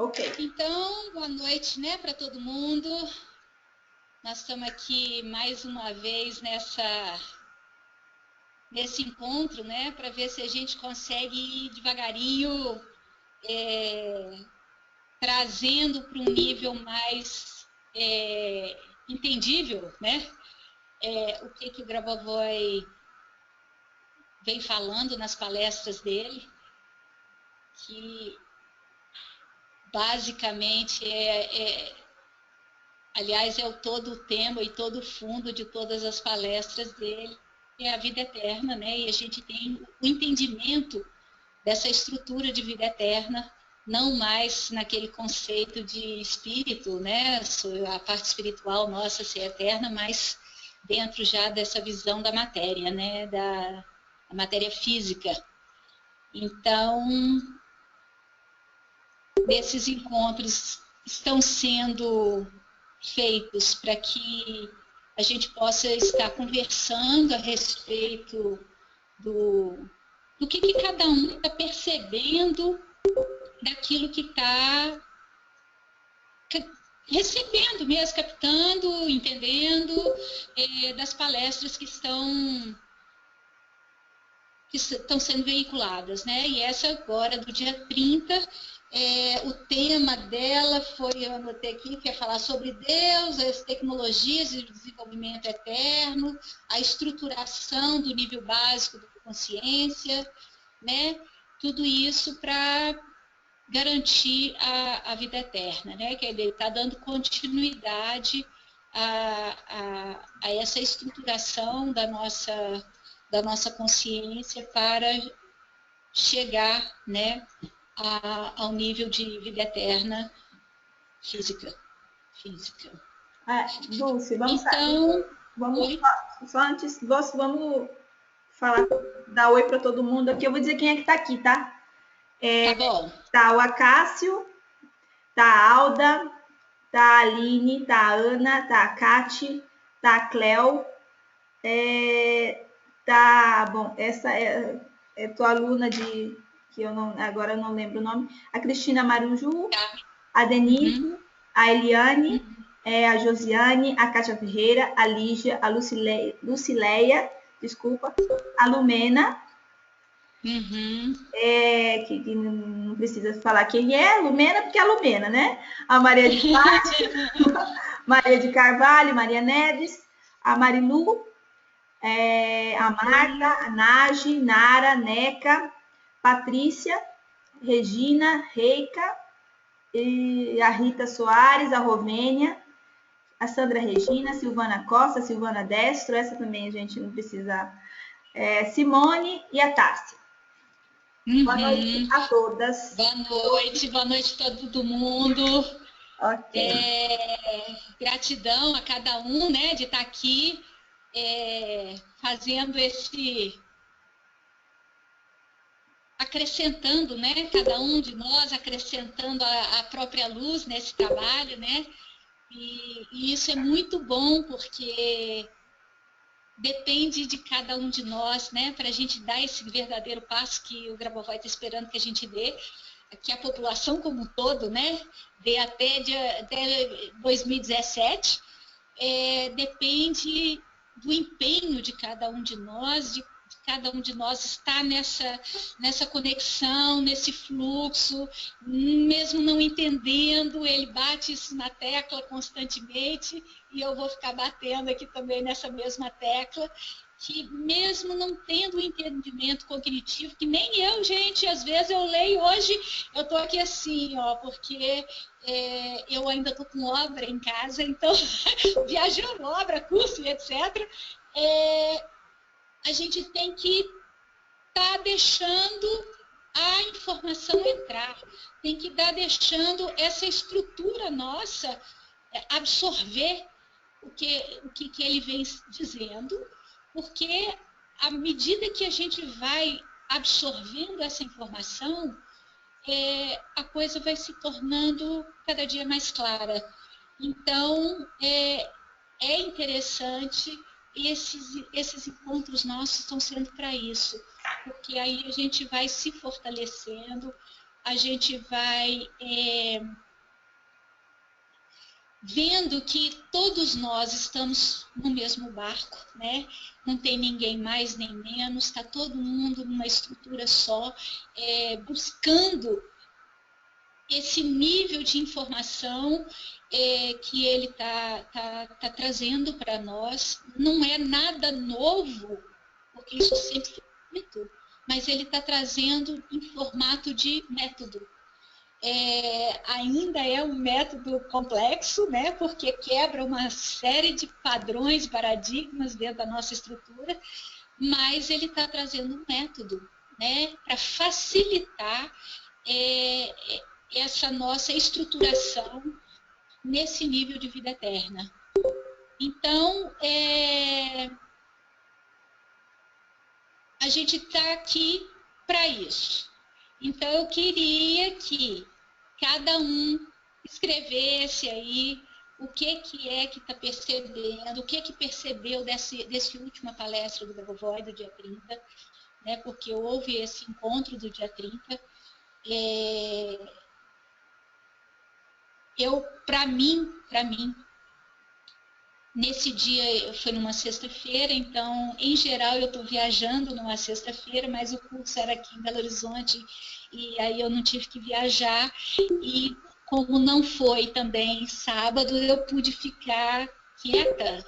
Ok. Então, boa noite, né, para todo mundo. Nós estamos aqui mais uma vez nesse encontro, né, para ver se a gente consegue ir devagarinho trazendo para um nível mais entendível, né, o que o Grabovoi vem falando nas palestras dele, que basicamente aliás, é todo o tema e todo o fundo de todas as palestras dele, é a vida eterna, né? E a gente tem o entendimento dessa estrutura de vida eterna, não mais naquele conceito de espírito, né? A parte espiritual nossa ser eterna, mas dentro já dessa visão da matéria, né? Da matéria física. Então, nesses encontros estão sendo feitos para que a gente possa estar conversando a respeito do que cada um está percebendo daquilo que está recebendo mesmo, captando, entendendo das palestras que estão sendo veiculadas, né? E essa agora, do dia 30, o tema dela foi, eu anotei aqui, que é falar sobre Deus, as tecnologias de desenvolvimento eterno, a estruturação do nível básico da consciência, né? Tudo isso para garantir a vida eterna, né? Que ele está dando continuidade a essa estruturação da nossa consciência para chegar, né, ao nível de vida eterna física. Dulce, vamos então, só antes, vamos falar, dar oi para todo mundo aqui. Eu vou dizer quem é que está aqui, tá? Tá bom. Tá o Acácio, tá a Alda, tá a Aline, tá a Ana, tá a Cati, tá a Cleo, tá, bom, essa é tua aluna que agora eu não lembro o nome, a Cristina Maruju, a Denise, a Eliane, a Josiane, a Cátia Ferreira, a Lígia, a Lucileia, desculpa, a Lumena, que não precisa falar quem é, Lumena, porque é a Lumena, né? A Maria de Fátima, Maria de Carvalho, Maria Neves, a Marilu, a Marta, a Nagi, Nara, Neca, Patrícia, Regina, Reica, e a Rita Soares, a Rovênia, a Sandra Regina, a Silvana Costa, a Silvana Destro, essa também a gente não precisa, Simone e a Tássia. Boa noite a todas. Boa noite a todo mundo. Ok. Gratidão a cada um, né, de estar aqui fazendo acrescentando, né, cada um de nós acrescentando a própria luz nesse trabalho, né, e isso é muito bom porque depende de cada um de nós, né, para a gente dar esse verdadeiro passo que o Grabovoi está esperando que a gente dê, que a população como um todo, né, dê até 2017, depende do empenho de cada um de nós, de cada um de nós estar nessa conexão, nesse fluxo, mesmo não entendendo, ele bate isso na tecla constantemente, e eu vou ficar batendo aqui também nessa mesma tecla, que mesmo não tendo o entendimento cognitivo, que nem eu, gente, às vezes eu leio hoje, eu estou aqui assim, ó, porque eu ainda estou com obra em casa, então, viajando, obra, curso e etc., a gente tem que estar deixando a informação entrar, tem que estar deixando essa estrutura nossa absorver o que ele vem dizendo, porque à medida que a gente vai absorvendo essa informação, a coisa vai se tornando cada dia mais clara. Então, é interessante, e esses encontros nossos estão sendo para isso, porque aí a gente vai se fortalecendo, a gente vai vendo que todos nós estamos no mesmo barco, né? Não tem ninguém mais nem menos, está todo mundo numa estrutura só, buscando esse nível de informação que ele tá trazendo para nós. Não é nada novo, porque isso sempre foi feito, mas ele está trazendo em formato de método. Ainda é um método complexo, né, porque quebra uma série de padrões, paradigmas dentro da nossa estrutura, mas ele está trazendo um método, né, para facilitar essa nossa estruturação nesse nível de vida eterna. Então, a gente está aqui para isso. Então, eu queria que cada um escrevesse aí o que é que está percebendo, o que percebeu desse última palestra do Grabovoi, do dia 30, né, porque houve esse encontro do dia 30. Para mim, nesse dia foi numa sexta-feira, então, em geral, eu estou viajando numa sexta-feira, mas o curso era aqui em Belo Horizonte, e aí eu não tive que viajar, e como não foi também sábado, eu pude ficar quieta,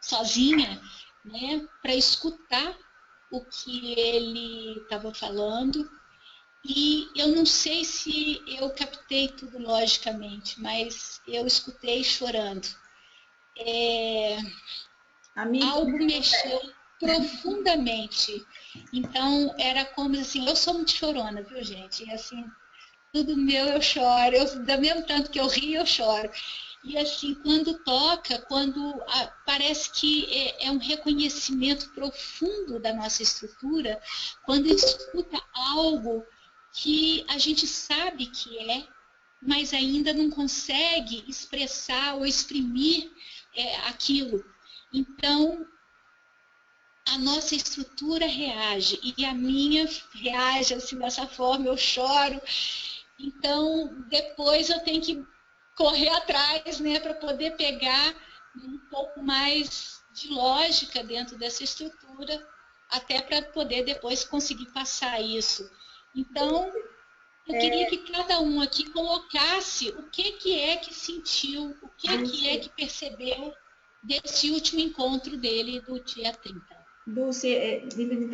sozinha, né, para escutar o que ele estava falando. E eu não sei se eu captei tudo logicamente, mas eu escutei chorando. Algo mexeu profundamente. Então, era como assim, eu sou muito chorona, viu, gente? E assim, tudo meu eu choro, do mesmo tanto que eu rio, eu choro. E assim, quando toca, parece que é um reconhecimento profundo da nossa estrutura, quando escuta algo que a gente sabe que mas ainda não consegue expressar ou exprimir aquilo. Então, a nossa estrutura reage, e a minha reage assim, dessa forma, eu choro. Então, depois eu tenho que correr atrás, né, para poder pegar um pouco mais de lógica dentro dessa estrutura, até para poder depois conseguir passar isso. Então, eu queria que cada um aqui colocasse o que é que sentiu, o que é que percebeu desse último encontro dele do dia 30. Dulce, é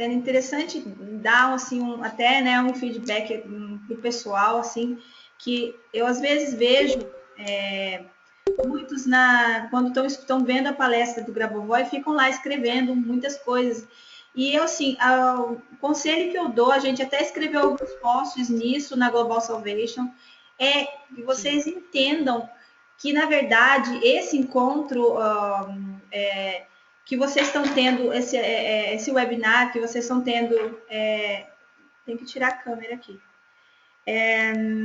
interessante dar assim, até né, um feedback para o pessoal, assim, que eu às vezes vejo muitos quando estão vendo a palestra do Grabovoi ficam lá escrevendo muitas coisas. E eu, assim, o conselho que eu dou, a gente até escreveu alguns posts nisso na Global Salvation, é que vocês entendam que, na verdade, esse encontro que vocês estão tendo, esse webinar que vocês estão tendo, tem que tirar a câmera aqui.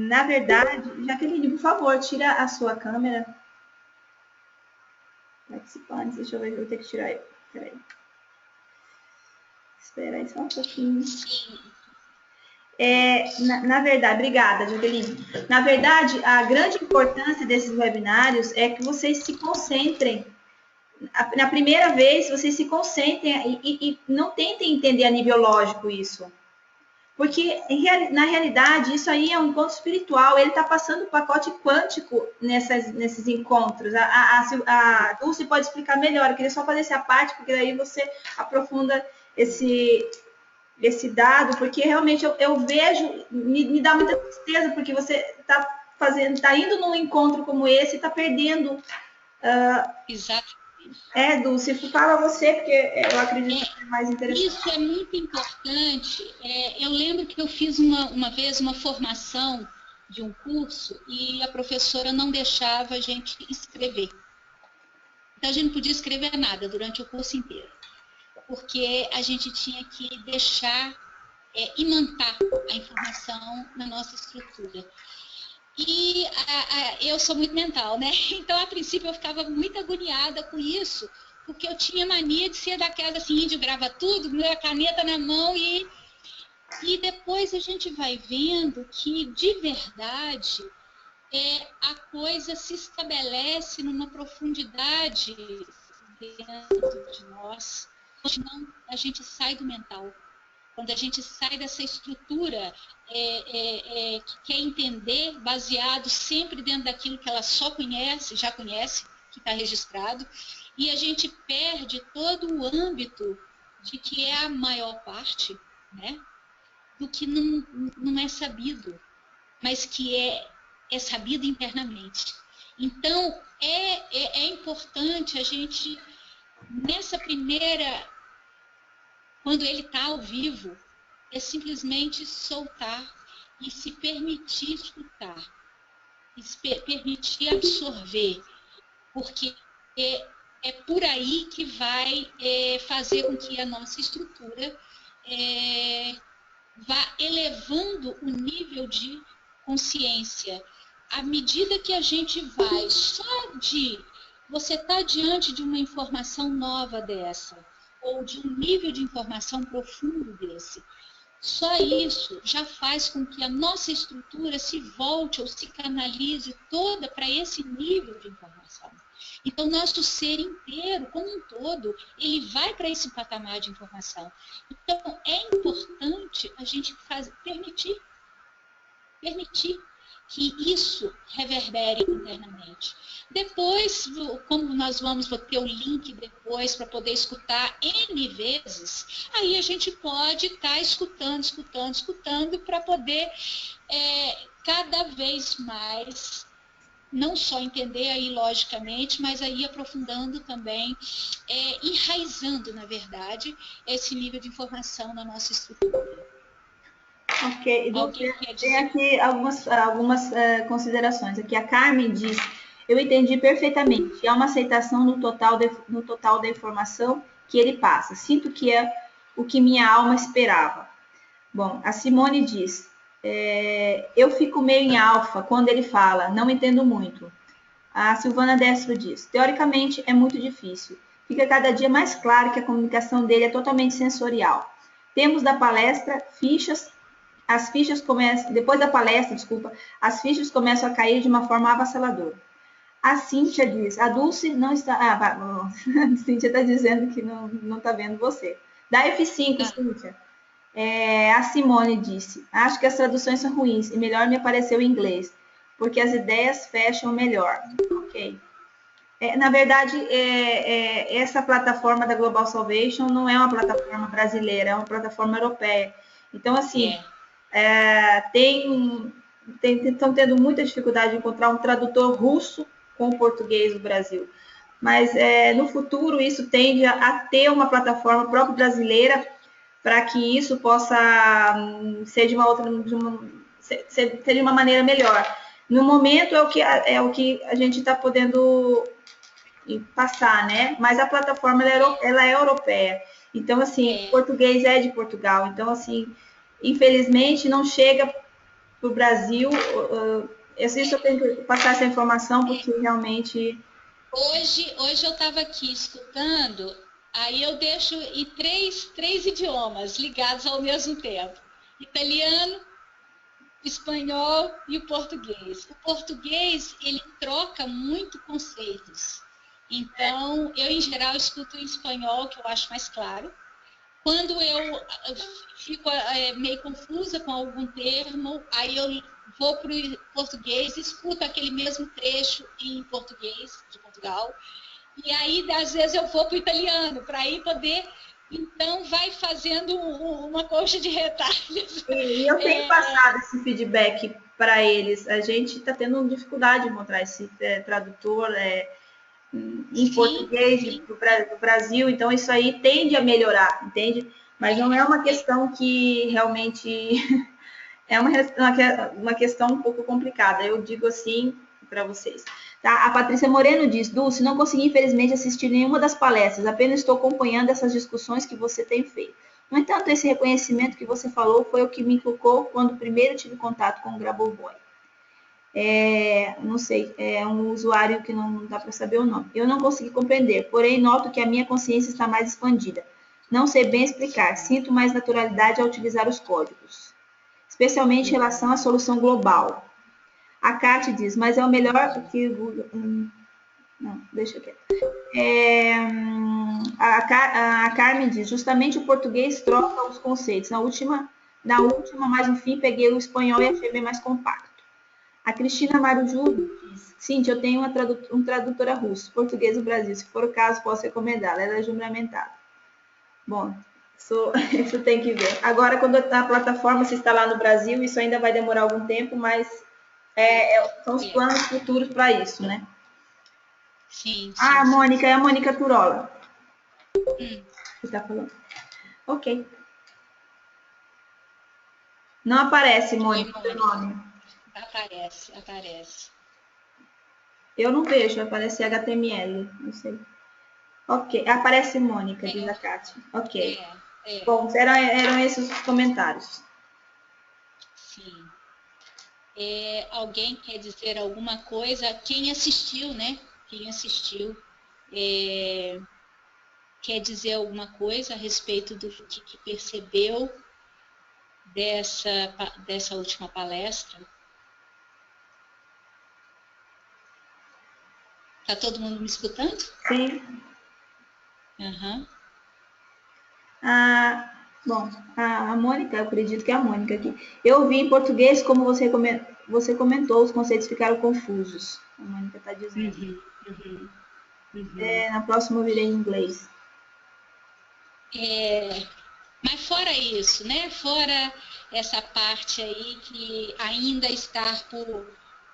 Na verdade, Jaqueline, por favor, tira a sua câmera. Participantes, deixa eu ver, eu vou ter que tirar ele. Peraí. Espera aí só um pouquinho. Na verdade, obrigada, Jaqueline. Na verdade, a grande importância desses webinários é que vocês se concentrem. Na primeira vez, vocês se concentrem e não tentem entender a nível lógico isso. Porque, na realidade, isso aí é um encontro espiritual. Ele está passando o pacote quântico nesses encontros. A Dulce pode explicar melhor. Eu queria só fazer essa parte, porque daí você aprofunda esse dado, porque realmente eu vejo, me dá muita tristeza, porque você está indo num encontro como esse e está perdendo. Exato. Dulce, fala você, porque eu acredito que é mais interessante. Isso é muito importante. Eu lembro que eu fiz uma vez uma formação de um curso e a professora não deixava a gente escrever. Então, a gente não podia escrever nada durante o curso inteiro, porque a gente tinha que deixar imantar a informação na nossa estrutura. E eu sou muito mental, né? Então, a princípio, eu ficava muito agoniada com isso, porque eu tinha mania de ser daquela assim, de grava tudo, a caneta na mão E depois a gente vai vendo que, de verdade, a coisa se estabelece numa profundidade dentro de nós. A gente sai do mental. Quando a gente sai dessa estrutura que quer entender, baseado sempre dentro daquilo que ela já conhece, que está registrado, e a gente perde todo o âmbito de que é a maior parte, né, do que não é sabido, mas que é sabido internamente. Então, é importante a gente, nessa primeira, quando ele está ao vivo, é simplesmente soltar e se permitir escutar, e se permitir absorver, porque é por aí que vai fazer com que a nossa estrutura vá elevando o nível de consciência. À medida que a gente vai, só de você estar diante de uma informação nova dessa, ou de um nível de informação profundo desse, só isso já faz com que a nossa estrutura se volte ou se canalize toda para esse nível de informação. Então, nosso ser inteiro, como um todo, ele vai para esse patamar de informação. Então, é importante a gente permitir que isso reverbere internamente. Depois, como nós vamos ter o link depois para poder escutar N vezes, aí a gente pode estar escutando para poder cada vez mais não só entender aí logicamente, mas aí aprofundando também, enraizando, na verdade, esse nível de informação na nossa estrutura. Ok, tem aqui algumas considerações. Aqui a Carmen diz, eu entendi perfeitamente, há uma aceitação no total da informação que ele passa. Sinto que é o que minha alma esperava. Bom, a Simone diz, eu fico meio em alfa quando ele fala, não entendo muito. A Silvana Destro diz, teoricamente é muito difícil. Fica cada dia mais claro que a comunicação dele é totalmente sensorial. Temos da palestra fichas, as fichas começam, depois da palestra, desculpa, as fichas começam a cair de uma forma avassaladora. A Cíntia diz, a Dulce não está... a Cíntia está dizendo que não está vendo você. Dá F5, Cíntia. A Simone disse, acho que as traduções são ruins e melhor me apareceu em inglês, porque as ideias fecham melhor. Ok. Na verdade, essa plataforma da Global Salvation não é uma plataforma brasileira, é uma plataforma europeia. Então, assim, estão tendo muita dificuldade de encontrar um tradutor russo com o português do Brasil. Mas no futuro isso tende a ter uma plataforma própria brasileira para que isso possa ser de uma maneira melhor. No momento é o que a gente está podendo passar, né? Mas a plataforma ela é europeia. Então, assim, português é de Portugal. Então, assim, infelizmente não chega para o Brasil. Eu tenho que passar essa informação porque realmente... Hoje eu estava aqui escutando, aí eu deixo em três idiomas ligados ao mesmo tempo. Italiano, espanhol e o português. O português, ele troca muito conceitos. Então, eu, em geral, escuto em espanhol, que eu acho mais claro. Quando eu fico meio confusa com algum termo, aí eu vou para o português, escuto aquele mesmo trecho em português de Portugal, e aí, às vezes, eu vou para o italiano, para aí poder... Então, vai fazendo uma coxa de retalhos. E eu tenho passado esse feedback para eles. A gente está tendo dificuldade de encontrar esse tradutor em português do Brasil, então isso aí tende a melhorar, entende? Mas não é uma questão que realmente é uma questão um pouco complicada. Eu digo assim para vocês. Tá? A Patrícia Moreno diz, Dulce, não consegui infelizmente assistir nenhuma das palestras, apenas estou acompanhando essas discussões que você tem feito. No entanto, esse reconhecimento que você falou foi o que me inculcou quando primeiro tive contato com o Grabovoi. Não sei, é um usuário que não dá para saber o nome. Eu não consegui compreender, porém noto que a minha consciência está mais expandida. Não sei bem explicar. Sinto mais naturalidade ao utilizar os códigos, especialmente em relação à solução global. A Kate diz, mas é o melhor que o Google... Não, deixa quieto. A Carmen diz, justamente o português troca os conceitos. Na última, mas no fim, peguei o espanhol e achei bem mais compacto. A Cristina Maruju diz, Cíntia, eu tenho uma tradutora russa, português do Brasil. Se for o caso, posso recomendá-la. Ela é juramentada. Bom, isso tem que ver. Agora, quando a plataforma se instalar no Brasil, isso ainda vai demorar algum tempo, mas são os planos futuros para isso, né? Sim, a Mônica, é a Mônica Turola. Você está falando? Ok. Não aparece, Mônica, o nome. Aparece. Eu não vejo, aparece HTML, não sei. Ok, aparece Mônica, diz a Kátia. Ok. Bom, eram esses os comentários. Sim. Alguém quer dizer alguma coisa? Quem assistiu, né? Quem assistiu quer dizer alguma coisa a respeito do que percebeu dessa última palestra? Está todo mundo me escutando? Sim. Uhum. Bom, a Mônica, eu acredito que é a Mônica aqui. Eu vi em português, como você comentou, os conceitos ficaram confusos. A Mônica está dizendo. Na próxima eu virei em inglês. Mas fora isso, né? Fora essa parte aí que ainda está por...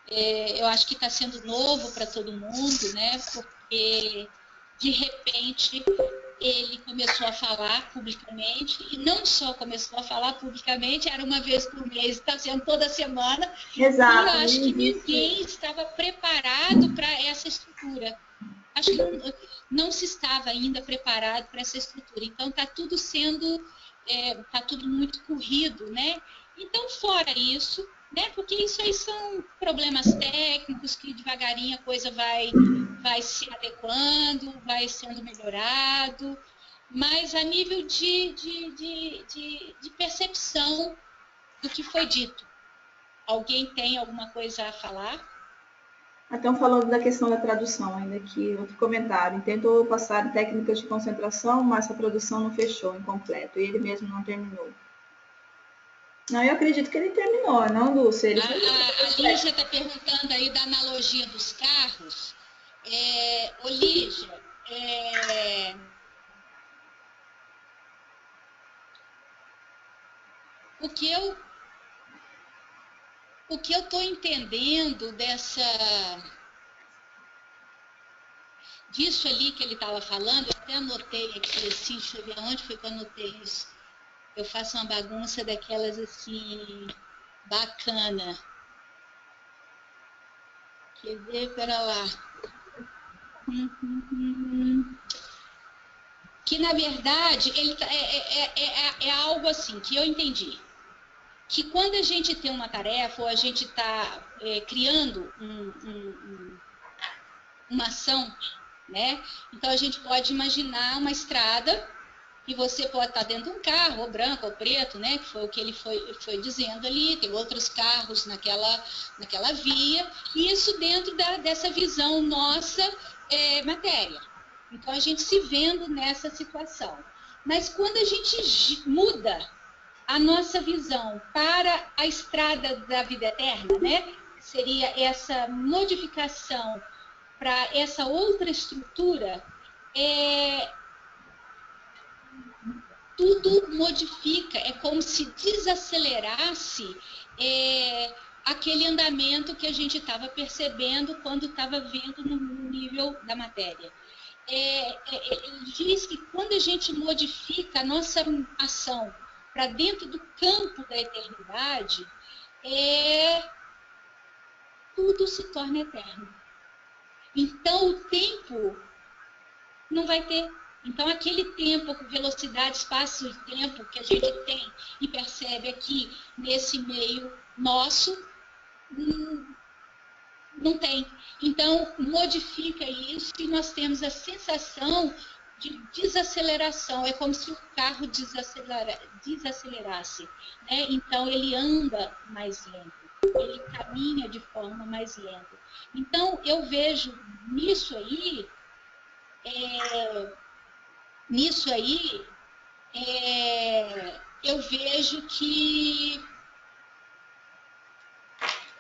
eu acho que está sendo novo para todo mundo, né? Porque, de repente, ele começou a falar publicamente, e não só começou a falar publicamente, era uma vez por mês, está sendo toda semana. Exato. E eu acho que ninguém estava preparado para essa estrutura. Acho que não se estava ainda preparado para essa estrutura. Então, está tudo está tudo muito corrido, né? Então, fora isso, né? Porque isso aí são problemas técnicos que devagarinho a coisa vai se adequando, vai sendo melhorado, mas a nível de percepção do que foi dito. Alguém tem alguma coisa a falar? Estão falando da questão da tradução ainda aqui, outro comentário. Tentou passar técnicas de concentração, mas a produção não fechou, incompleto, e ele mesmo não terminou. Não, eu acredito que ele terminou, não, Lúcia? A Lígia está perguntando aí da analogia dos carros. Lígia, o que eu estou entendendo disso ali que ele estava falando, eu até anotei aqui, assim, deixa eu ver onde foi que eu anotei isso. Eu faço uma bagunça daquelas, assim, bacana. Quer ver? Pera lá. Que, na verdade, ele é algo assim, que eu entendi. Que quando a gente tem uma tarefa, ou a gente está criando uma ação, né? Então, a gente pode imaginar uma estrada e você pode estar dentro de um carro, ou branco, ou preto, né? Que foi o que ele foi dizendo ali, tem outros carros naquela via, e isso dentro dessa visão nossa matéria. Então, a gente se vendo nessa situação. Mas quando a gente muda a nossa visão para a estrada da vida eterna, né? Seria essa modificação para essa outra estrutura, tudo modifica, é como se desacelerasse aquele andamento que a gente estava percebendo quando estava vendo no nível da matéria. Ele diz que quando a gente modifica a nossa ação para dentro do campo da eternidade, tudo se torna eterno. Então, o tempo não vai ter. Então, aquele tempo, velocidade, espaço e tempo que a gente tem e percebe aqui nesse meio nosso, não tem. Então, modifica isso e nós temos a sensação de desaceleração, é como se o carro desacelerasse, né? Então ele anda mais lento, ele caminha de forma mais lenta. Então eu vejo nisso aí, eu vejo que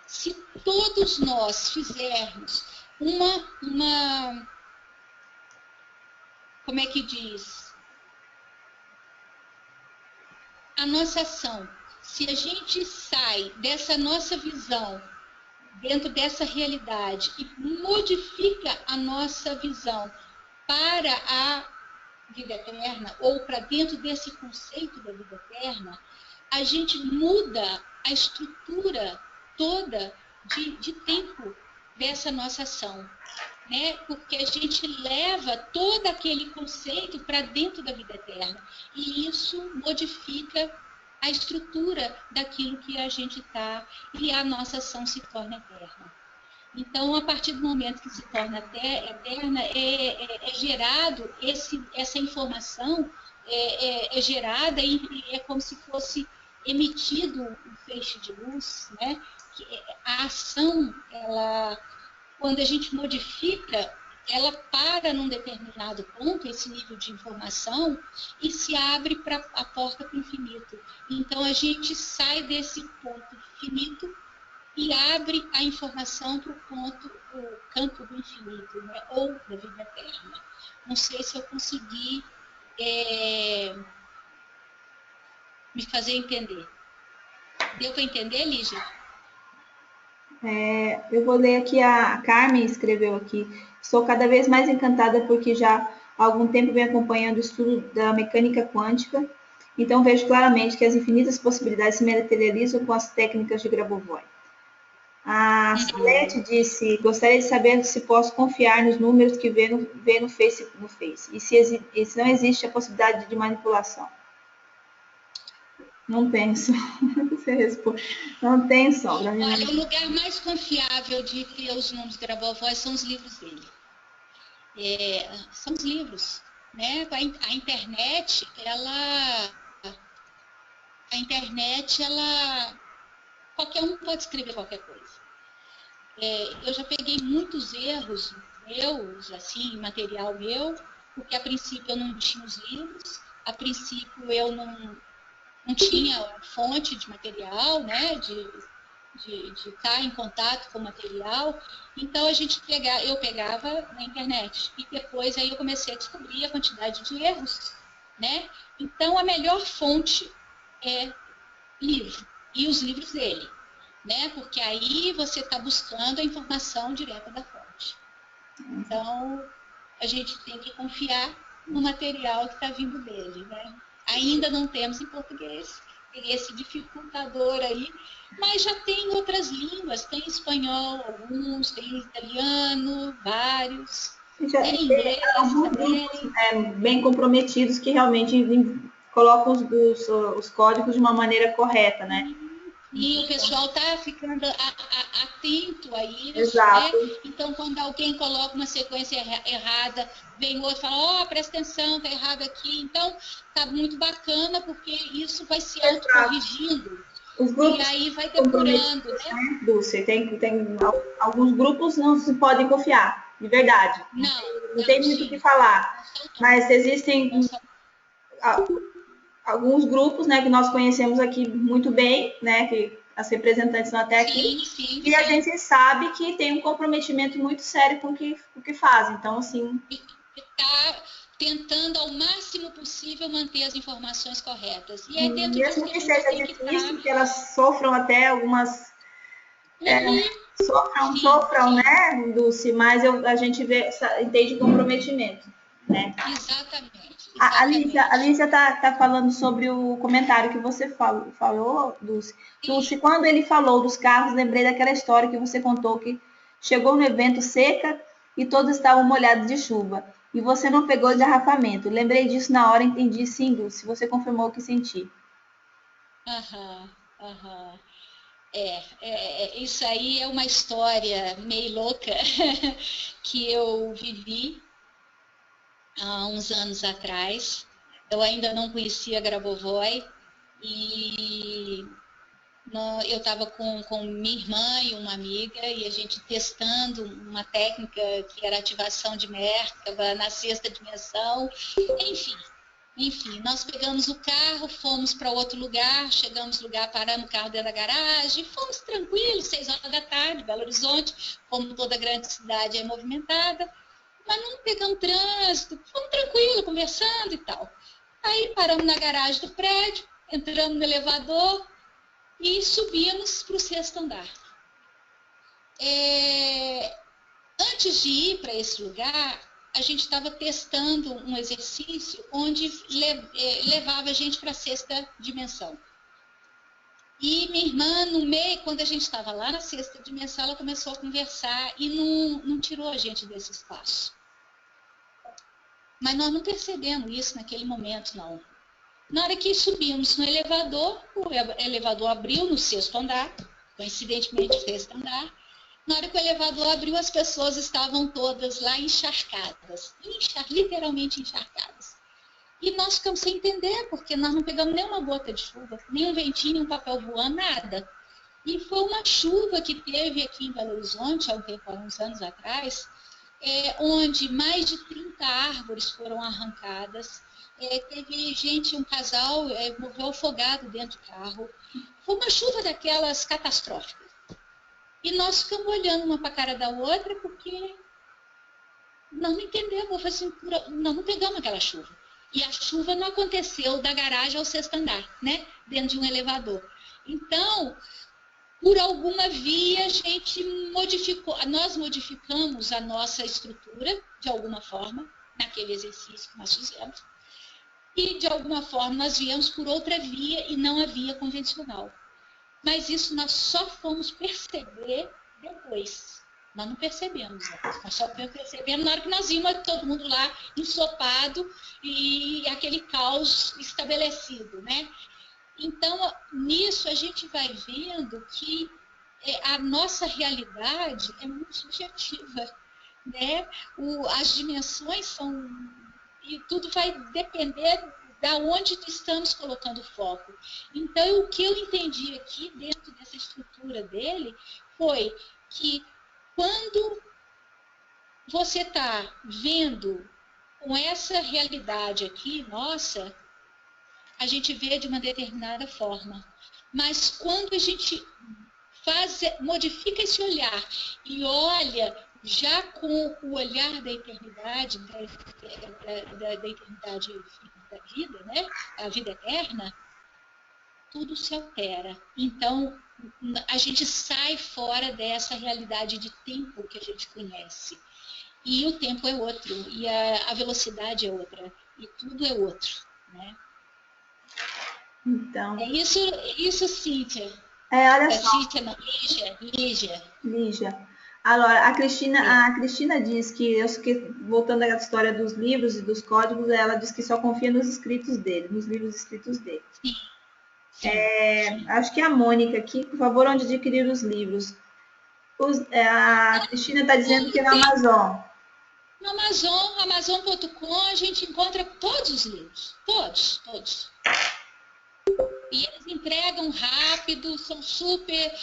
se todos nós fizermos uma como é que diz? A nossa ação. Se a gente sai dessa nossa visão, dentro dessa realidade, e modifica a nossa visão para a vida eterna, ou para dentro desse conceito da vida eterna, a gente muda a estrutura toda de tempo dessa nossa ação. Né? Porque a gente leva todo aquele conceito para dentro da vida eterna. E isso modifica a estrutura daquilo que a gente está, e a nossa ação se torna eterna. Então, a partir do momento que se torna eterna, é gerado essa informação, é gerada e é como se fosse emitido um feixe de luz, né? A ação, quando a gente modifica, ela para num determinado ponto, esse nível de informação, e se abre para a porta para o infinito. Então, a gente sai desse ponto finito e abre a informação para o campo do infinito, né? Ou da vida eterna. Não sei se eu consegui me fazer entender. Deu para entender, Lígia? Eu vou ler aqui, a Carmen escreveu aqui. Estou cada vez mais encantada porque já há algum tempo venho acompanhando o estudo da mecânica quântica, então vejo claramente que as infinitas possibilidades se materializam com as técnicas de Grabovoi. A Salete disse, gostaria de saber se posso confiar nos números que vê no Face, e se não existe a possibilidade de manipulação. Não penso. Você responde. Não tem sombra. Olha, o lugar mais confiável de ter os números de Grabovoi são os livros dele. São os livros, né? A internet, qualquer um pode escrever qualquer coisa. Eu já peguei muitos erros meus, assim, material meu, porque a princípio eu não tinha os livros, a princípio eu não tinha fonte de material, né, de estar em contato com o material. Então eu pegava na internet e depois aí eu comecei a descobrir a quantidade de erros, né? Então a melhor fonte é livro e os livros dele, né? Porque aí você está buscando a informação direta da fonte. Então a gente tem que confiar no material que está vindo dele, né? Ainda não temos em português, tem esse dificultador aí, mas já tem outras línguas, tem espanhol alguns, tem italiano, vários, tem inglês alguns também. Grupos, bem comprometidos que realmente colocam os códigos de uma maneira correta, né? E o pessoal está ficando atento a isso. Exato. Né? Então, quando alguém coloca uma sequência errada, vem outro e fala, presta atenção, está errado aqui. Então, está muito bacana, porque isso vai se autocorrigindo. Os grupos e aí vai depurando, né? Dulce, tem alguns grupos não se podem confiar, de verdade. Não tem muito o que falar. Mas existem alguns grupos, né, que nós conhecemos aqui muito bem, né, que as representantes estão até aqui, e a gente sabe que tem um comprometimento muito sério com o que fazem. Então, assim... Está tentando ao máximo possível manter as informações corretas. E é dentro mesmo que seja difícil, que elas sofram até algumas... sofram, né, Dulce? Mas a gente entende o comprometimento, né? Exatamente. A Lígia está falando sobre o comentário que você falou, Dulce. Dulce, quando ele falou dos carros, lembrei daquela história que você contou que chegou no evento seca e todos estavam molhados de chuva. E você não pegou engarrafamento. Lembrei disso na hora, entendi sim, Dulce. Você confirmou o que senti. Isso aí é uma história meio louca que eu vivi. há uns anos atrás. Eu ainda não conhecia Grabovoi e eu estava com minha irmã e uma amiga e a gente testando uma técnica que era ativação de Merkaba na sexta dimensão. Enfim, nós pegamos o carro, fomos para outro lugar, chegamos no lugar, paramos o carro dentro da garagem, fomos tranquilos, 6 horas da tarde, Belo Horizonte, como toda grande cidade é movimentada, mas não pegamos trânsito, fomos tranquilos, conversando e tal. Aí paramos na garagem do prédio, entramos no elevador e subimos para o 6º andar. Antes de ir para esse lugar, a gente estava testando um exercício onde levava a gente para a 6ª dimensão. E minha irmã, no meio, quando a gente estava lá na 6ª dimensão, ela começou a conversar e não tirou a gente desse espaço. Mas nós não percebemos isso naquele momento, não. Na hora que subimos no elevador, o elevador abriu no 6º andar, coincidentemente 6º andar. Na hora que o elevador abriu, as pessoas estavam todas lá encharcadas, literalmente encharcadas. E nós ficamos sem entender, porque nós não pegamos nem uma gota de chuva, nem um ventinho, um papel voando, nada. E foi uma chuva que teve aqui em Belo Horizonte, há uns anos atrás, onde mais de 30 árvores foram arrancadas. Teve gente, um casal, morreu afogado dentro do carro. Foi uma chuva daquelas catastróficas. E nós ficamos olhando uma para a cara da outra, porque nós não entendemos, assim, nós não pegamos aquela chuva. E a chuva não aconteceu da garagem ao 6º andar, né? Dentro de um elevador. Então, por alguma via, a gente nós modificamos a nossa estrutura, de alguma forma, naquele exercício que nós fizemos. E, de alguma forma, nós viemos por outra via e não a via convencional. Mas isso nós só fomos perceber depois. Nós não percebemos, né? Nós só percebemos na hora que nós vimos todo mundo lá ensopado e aquele caos estabelecido, né? Então, nisso a gente vai vendo que a nossa realidade é muito subjetiva, né? As dimensões são... E tudo vai depender da onde estamos colocando o foco. Então, o que eu entendi aqui, dentro dessa estrutura dele, foi que quando você está vendo com essa realidade aqui, nossa, a gente vê de uma determinada forma. Mas quando a gente modifica esse olhar e olha já com o olhar da eternidade, da eternidade da vida, né? A vida eterna, tudo se altera. Então, a gente sai fora dessa realidade de tempo que a gente conhece. E o tempo é outro, e a velocidade é outra, e tudo é outro, né? Então... É isso, Cíntia. Olha só. Cíntia, não, Lígia. Agora, a Cristina diz que, voltando à história dos livros e dos códigos, ela diz que só confia nos escritos dele, nos livros escritos dele. Sim. Acho que a Mônica aqui, por favor, onde adquirir os livros? A Cristina está dizendo que é no Amazon. No Amazon.com a gente encontra todos os livros, todos. E eles entregam rápido, são super...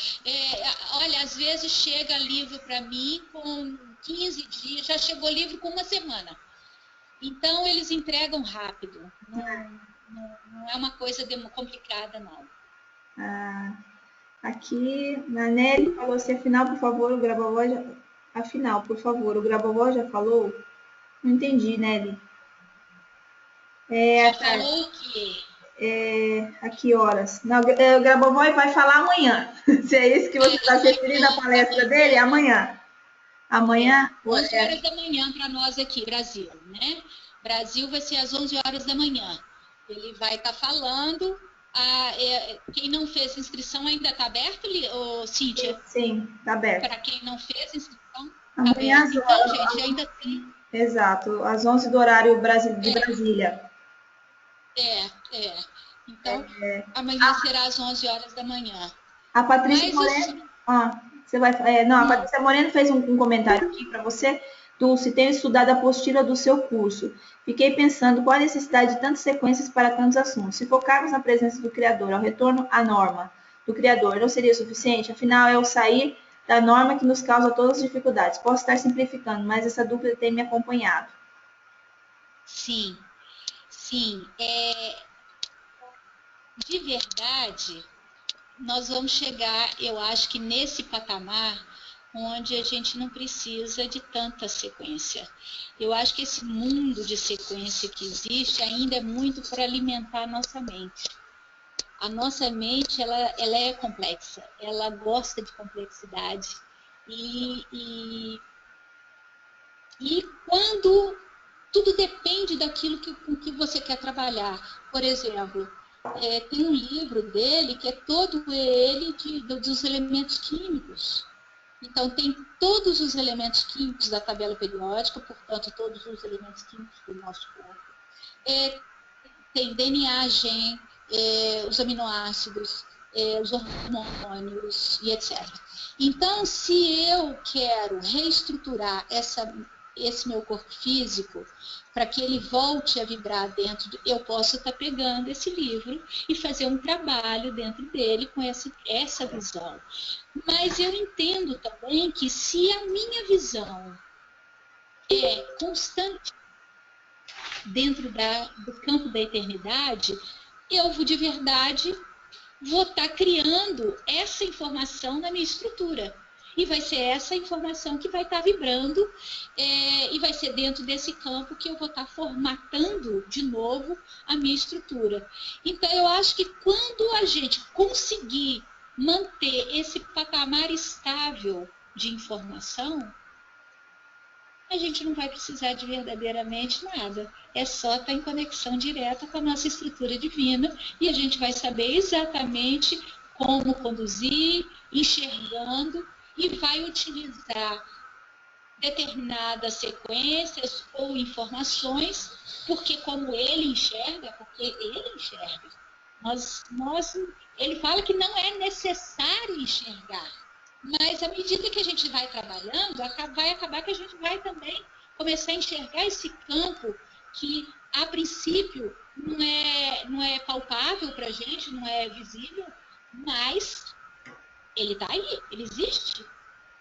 olha, às vezes chega livro para mim com 15 dias, já chegou livro com 1 semana. Então, eles entregam rápido. Não é uma coisa complicada, não. Aqui, a Nelly falou assim, afinal, por favor, o Grabovoi já... Afinal, por favor, o Grabovoi já falou? Não entendi, Nelly. Já falou o quê? A que horas? Não, o Grabovoi vai falar amanhã. Se é isso que você está se referindo à palestra dele, é amanhã. Amanhã... 11 horas da manhã para nós aqui, Brasil, né? Brasil vai ser às 11 horas da manhã. Ele vai estar falando. Quem não fez inscrição ainda está aberto, Cíntia? Sim, está aberto. Para quem não fez inscrição, amanhã às 11 horas. Então, gente, ainda tem... Exato, às 11 do horário de Brasília. Então, amanhã será às 11 horas da manhã. A Patrícia Moreno... você vai... a Patrícia Moreno fez um comentário aqui para você. Dulce, tenho estudado a apostila do seu curso. Fiquei pensando qual a necessidade de tantas sequências para tantos assuntos. Se focarmos na presença do Criador, ao retorno à norma do Criador, não seria suficiente? Afinal, é o sair da norma que nos causa todas as dificuldades. Posso estar simplificando, mas essa dúvida tem me acompanhado. Sim, sim. De verdade, nós vamos chegar, eu acho que nesse patamar onde a gente não precisa de tanta sequência. Eu acho que esse mundo de sequência que existe ainda é muito para alimentar a nossa mente. A nossa mente, ela é complexa, ela gosta de complexidade. E quando tudo depende daquilo com que você quer trabalhar. Por exemplo, tem um livro dele que é todo ele dos elementos químicos. Então, tem todos os elementos químicos da tabela periódica, portanto, todos os elementos químicos do nosso corpo. Tem DNA, gen, os aminoácidos, os hormônios e etc. Então, se eu quero reestruturar esse meu corpo físico, para que ele volte a vibrar dentro, eu posso estar pegando esse livro e fazer um trabalho dentro dele com essa visão. Mas eu entendo também que se a minha visão é constante dentro do campo da eternidade, eu de verdade vou estar criando essa informação na minha estrutura. E vai ser essa informação que vai estar vibrando e vai ser dentro desse campo que eu vou estar formatando de novo a minha estrutura. Então, eu acho que quando a gente conseguir manter esse patamar estável de informação, a gente não vai precisar de verdadeiramente nada. É só estar em conexão direta com a nossa estrutura divina e a gente vai saber exatamente como conduzir, enxergando, e vai utilizar determinadas sequências ou informações, porque como ele enxerga, ele fala que não é necessário enxergar, mas à medida que a gente vai trabalhando, vai acabar que a gente vai também começar a enxergar esse campo que, a princípio, não é palpável para a gente, não é visível, mas ele está aí, ele existe.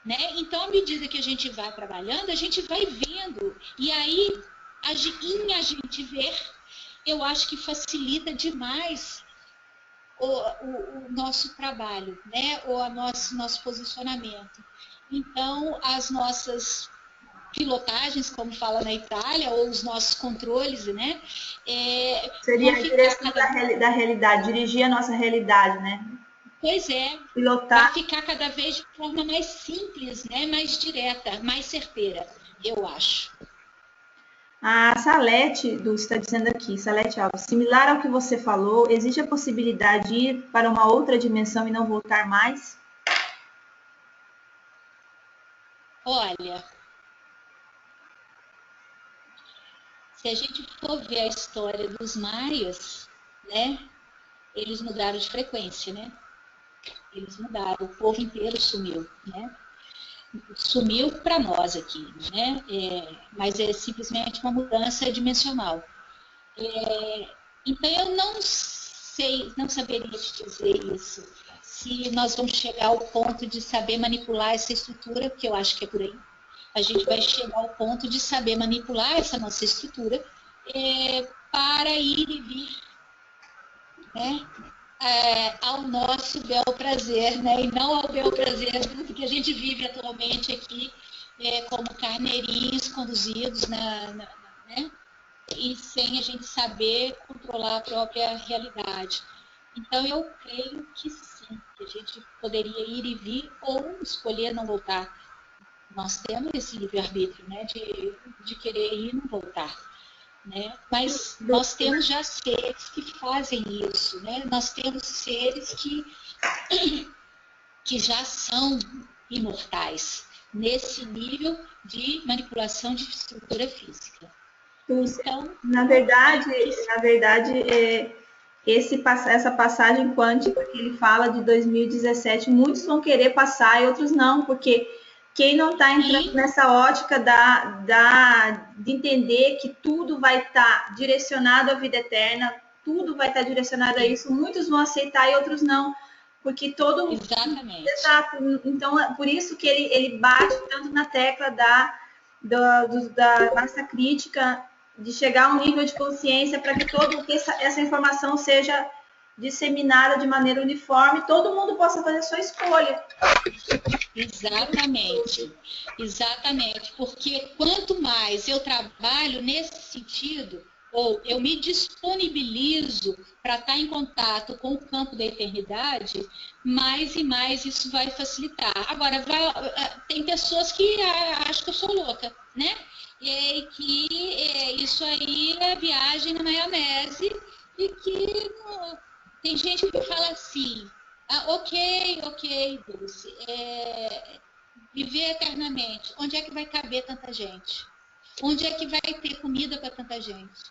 Né? Então, à medida que a gente vai trabalhando, a gente vai vendo. E aí, em a gente ver, eu acho que facilita demais o nosso trabalho, né? Ou nosso posicionamento. Então, as nossas pilotagens, como fala na Itália, ou os nossos controles, né? Seria a direção da realidade, dirigir a nossa realidade, né? Pois é, pilotar. Vai ficar cada vez de forma mais simples, né? Mais direta, mais certeira, eu acho. A Salete está dizendo aqui, Salete Alves, similar ao que você falou, existe a possibilidade de ir para uma outra dimensão e não voltar mais? Olha, se a gente for ver a história dos maias, né? Eles mudaram de frequência, né? Eles mudaram, o povo inteiro sumiu, né? Sumiu para nós aqui, né? Mas é simplesmente uma mudança dimensional. Então, eu não saberia te dizer isso. Se nós vamos chegar ao ponto de saber manipular essa estrutura, porque eu acho que é por aí. A gente vai chegar ao ponto de saber manipular essa nossa estrutura para ir e vir, né? Ao nosso bel prazer, né? E não ao bel prazer do que a gente vive atualmente aqui, como carneirinhos conduzidos né? E sem a gente saber controlar a própria realidade. Então, eu creio que sim, que a gente poderia ir e vir ou escolher não voltar. Nós temos esse livre-arbítrio, né? De querer ir e não voltar. Né? Mas nós temos já seres que fazem isso, né? Nós temos seres que já são imortais nesse nível de manipulação de estrutura física. Então, na verdade, essa passagem quântica que ele fala de 2017, muitos vão querer passar e outros não, porque Quem não está entrando nessa ótica de entender que tudo vai estar direcionado à vida eterna, tudo vai estar direcionado a isso, muitos vão aceitar e outros não, porque todo... Exatamente. Exato. Então, por isso que ele bate tanto na tecla da massa crítica, de chegar a um nível de consciência para que toda essa informação seja disseminada de maneira uniforme, todo mundo possa fazer a sua escolha. Exatamente, exatamente, porque quanto mais eu trabalho nesse sentido, ou eu me disponibilizo para estar em contato com o campo da eternidade, mais e mais isso vai facilitar. Agora, tem pessoas que acham que eu sou louca, né? E que isso aí é viagem na maionese, e que tem gente que fala assim... ok, Dulce. Viver eternamente. Onde é que vai caber tanta gente? Onde é que vai ter comida para tanta gente?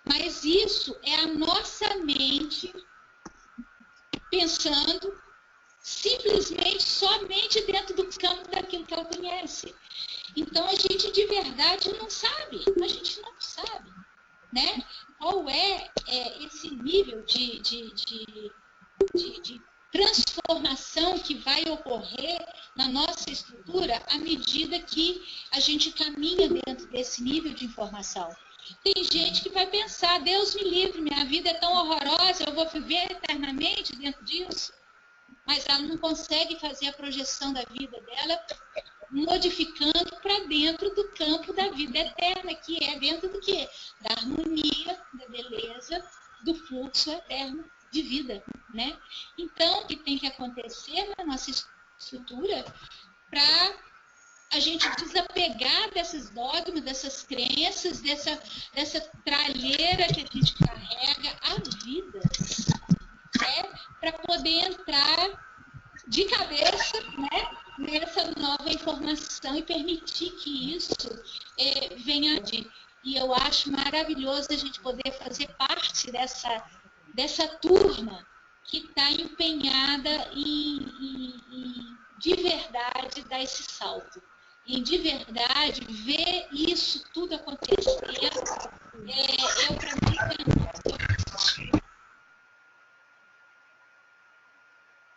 Mas isso é a nossa mente pensando simplesmente, somente dentro do campo daquilo que ela conhece. Então, a gente de verdade não sabe. A gente não sabe, né? Qual é esse nível de transformação que vai ocorrer na nossa estrutura à medida que a gente caminha dentro desse nível de informação. Tem gente que vai pensar, Deus me livre, minha vida é tão horrorosa, eu vou viver eternamente dentro disso. Mas ela não consegue fazer a projeção da vida dela modificando para dentro do campo da vida eterna, que é dentro do quê? Da harmonia, da beleza, do fluxo eterno de vida, né? Então, o que tem que acontecer na nossa estrutura para a gente desapegar desses dogmas, dessas crenças, dessa tralheira que a gente carrega a vida, né? Para poder entrar de cabeça, né, nessa nova informação e permitir que isso venha de... E eu acho maravilhoso a gente poder fazer parte dessa turma que está empenhada em de verdade dar esse salto. E de verdade ver isso tudo acontecer. Eu, para mim,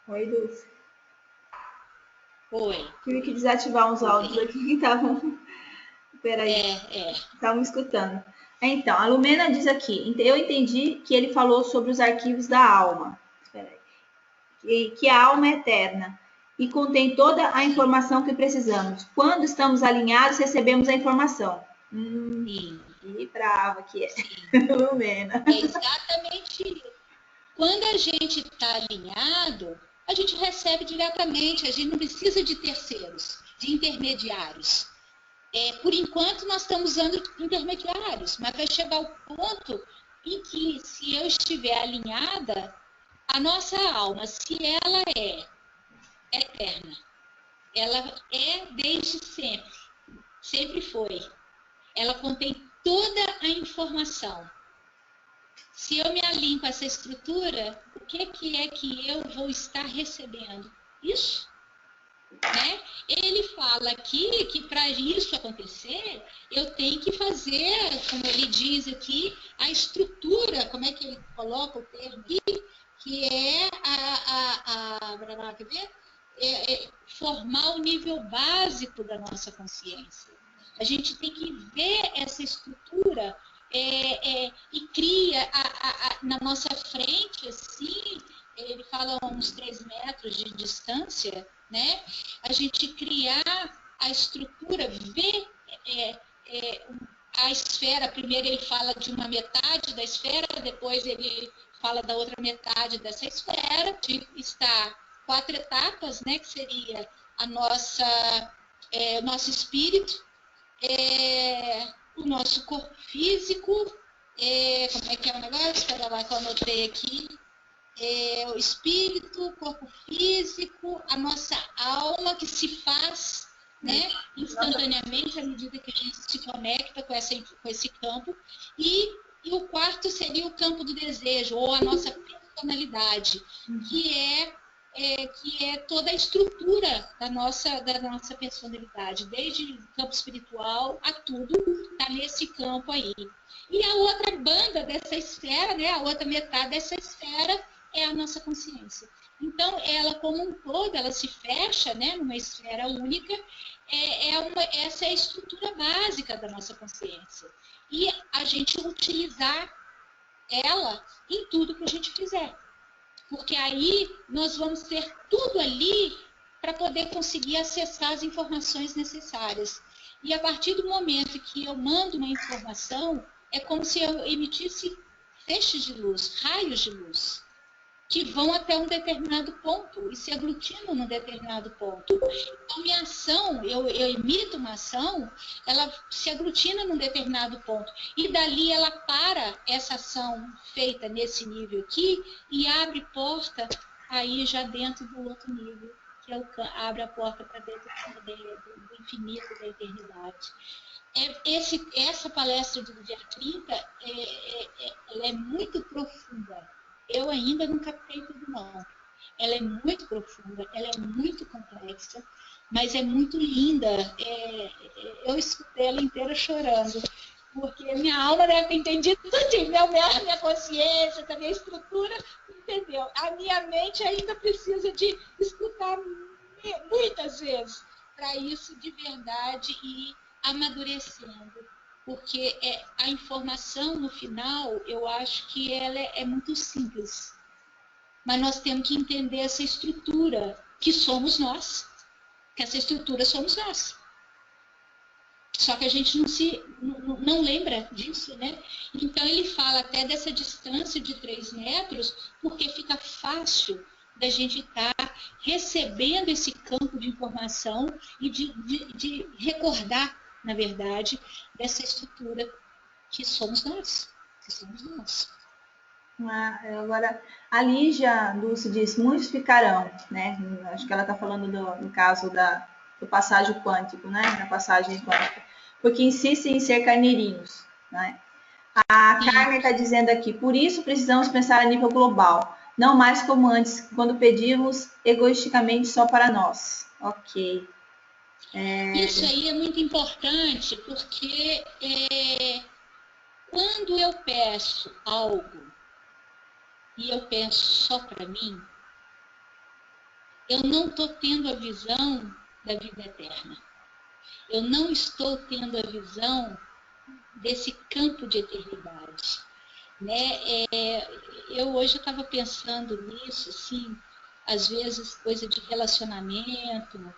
Oi, Dulce. Oi. Tive que desativar uns áudios aqui que estavam... Peraí. Estavam escutando. Então, a Lumena diz aqui, eu entendi que ele falou sobre os arquivos da alma. Que a alma é eterna e contém toda a informação que precisamos. Quando estamos alinhados, recebemos a informação. Que brava que é, Lumena. É exatamente isso. Quando a gente está alinhado, a gente recebe diretamente, a gente não precisa de terceiros, de intermediários. Por enquanto, nós estamos usando intermediários, mas vai chegar o ponto em que, se eu estiver alinhada, a nossa alma, se ela é eterna, ela é desde sempre, sempre foi. Ela contém toda a informação. Se eu me alinho com essa estrutura, o que é que eu vou estar recebendo? Isso. Né? Ele fala aqui que para isso acontecer, eu tenho que fazer, como ele diz aqui, a estrutura, como é que ele coloca o termo aqui? Que é formar o nível básico da nossa consciência. A gente tem que ver essa estrutura e cria na nossa frente, assim, ele fala uns 3 metros de distância, né? A gente criar a estrutura, ver a esfera. Primeiro ele fala de uma metade da esfera, depois ele fala da outra metade dessa esfera, de estar 4 etapas, né? Que seria a nosso espírito, o nosso corpo físico, como é que é o negócio? Espera lá que eu anotei aqui. O espírito, o corpo físico, a nossa alma que se faz, né, instantaneamente à medida que a gente se conecta com esse campo, e o quarto seria o campo do desejo, ou a nossa personalidade, que é que é toda a estrutura da nossa personalidade, desde o campo espiritual a tudo, está nesse campo aí. E a outra banda dessa esfera, né, a outra metade dessa esfera é a nossa consciência. Então, ela como um todo, ela se fecha, né, numa esfera única, essa é a estrutura básica da nossa consciência. E a gente utilizar ela em tudo que a gente fizer. Porque aí nós vamos ter tudo ali para poder conseguir acessar as informações necessárias. E a partir do momento que eu mando uma informação, é como se eu emitisse feixes de luz, raios de luz, que vão até um determinado ponto e se aglutinam num determinado ponto. Então, minha ação, eu emito uma ação, ela se aglutina num determinado ponto. E dali ela para essa ação feita nesse nível aqui e abre porta aí já dentro do outro nível, que abre a porta para dentro do infinito, da eternidade. Essa palestra do dia 30 ela é muito profunda. Eu ainda não captei tudo, não. Ela é muito profunda, ela é muito complexa, mas é muito linda. Eu escutei ela inteira chorando, porque minha alma deve ter entendido tudo, minha consciência, a minha estrutura, entendeu? A minha mente ainda precisa de escutar muitas vezes para isso de verdade ir amadurecendo. Porque a informação, no final, eu acho que ela é muito simples. Mas nós temos que entender essa estrutura, que somos nós. Que essa estrutura somos nós. Só que a gente não lembra disso, né? Então, ele fala até dessa distância de 3 metros, porque fica fácil da gente estar recebendo esse campo de informação e de recordar, na verdade, dessa estrutura que somos nós. Agora, a Lígia Dulce diz, muitos ficarão, né? Acho que ela está falando no caso do passágio quântico, né? Na passagem quântica, porque insistem em ser carneirinhos, né? A Carmen está dizendo aqui, por isso precisamos pensar a nível global, não mais como antes, quando pedimos egoisticamente só para nós. Ok. Isso aí é muito importante, porque quando eu peço algo e eu penso só para mim, eu não estou tendo a visão da vida eterna. Eu não estou tendo a visão desse campo de eternidade. Né? Eu hoje estava pensando nisso, assim, às vezes coisa de relacionamento,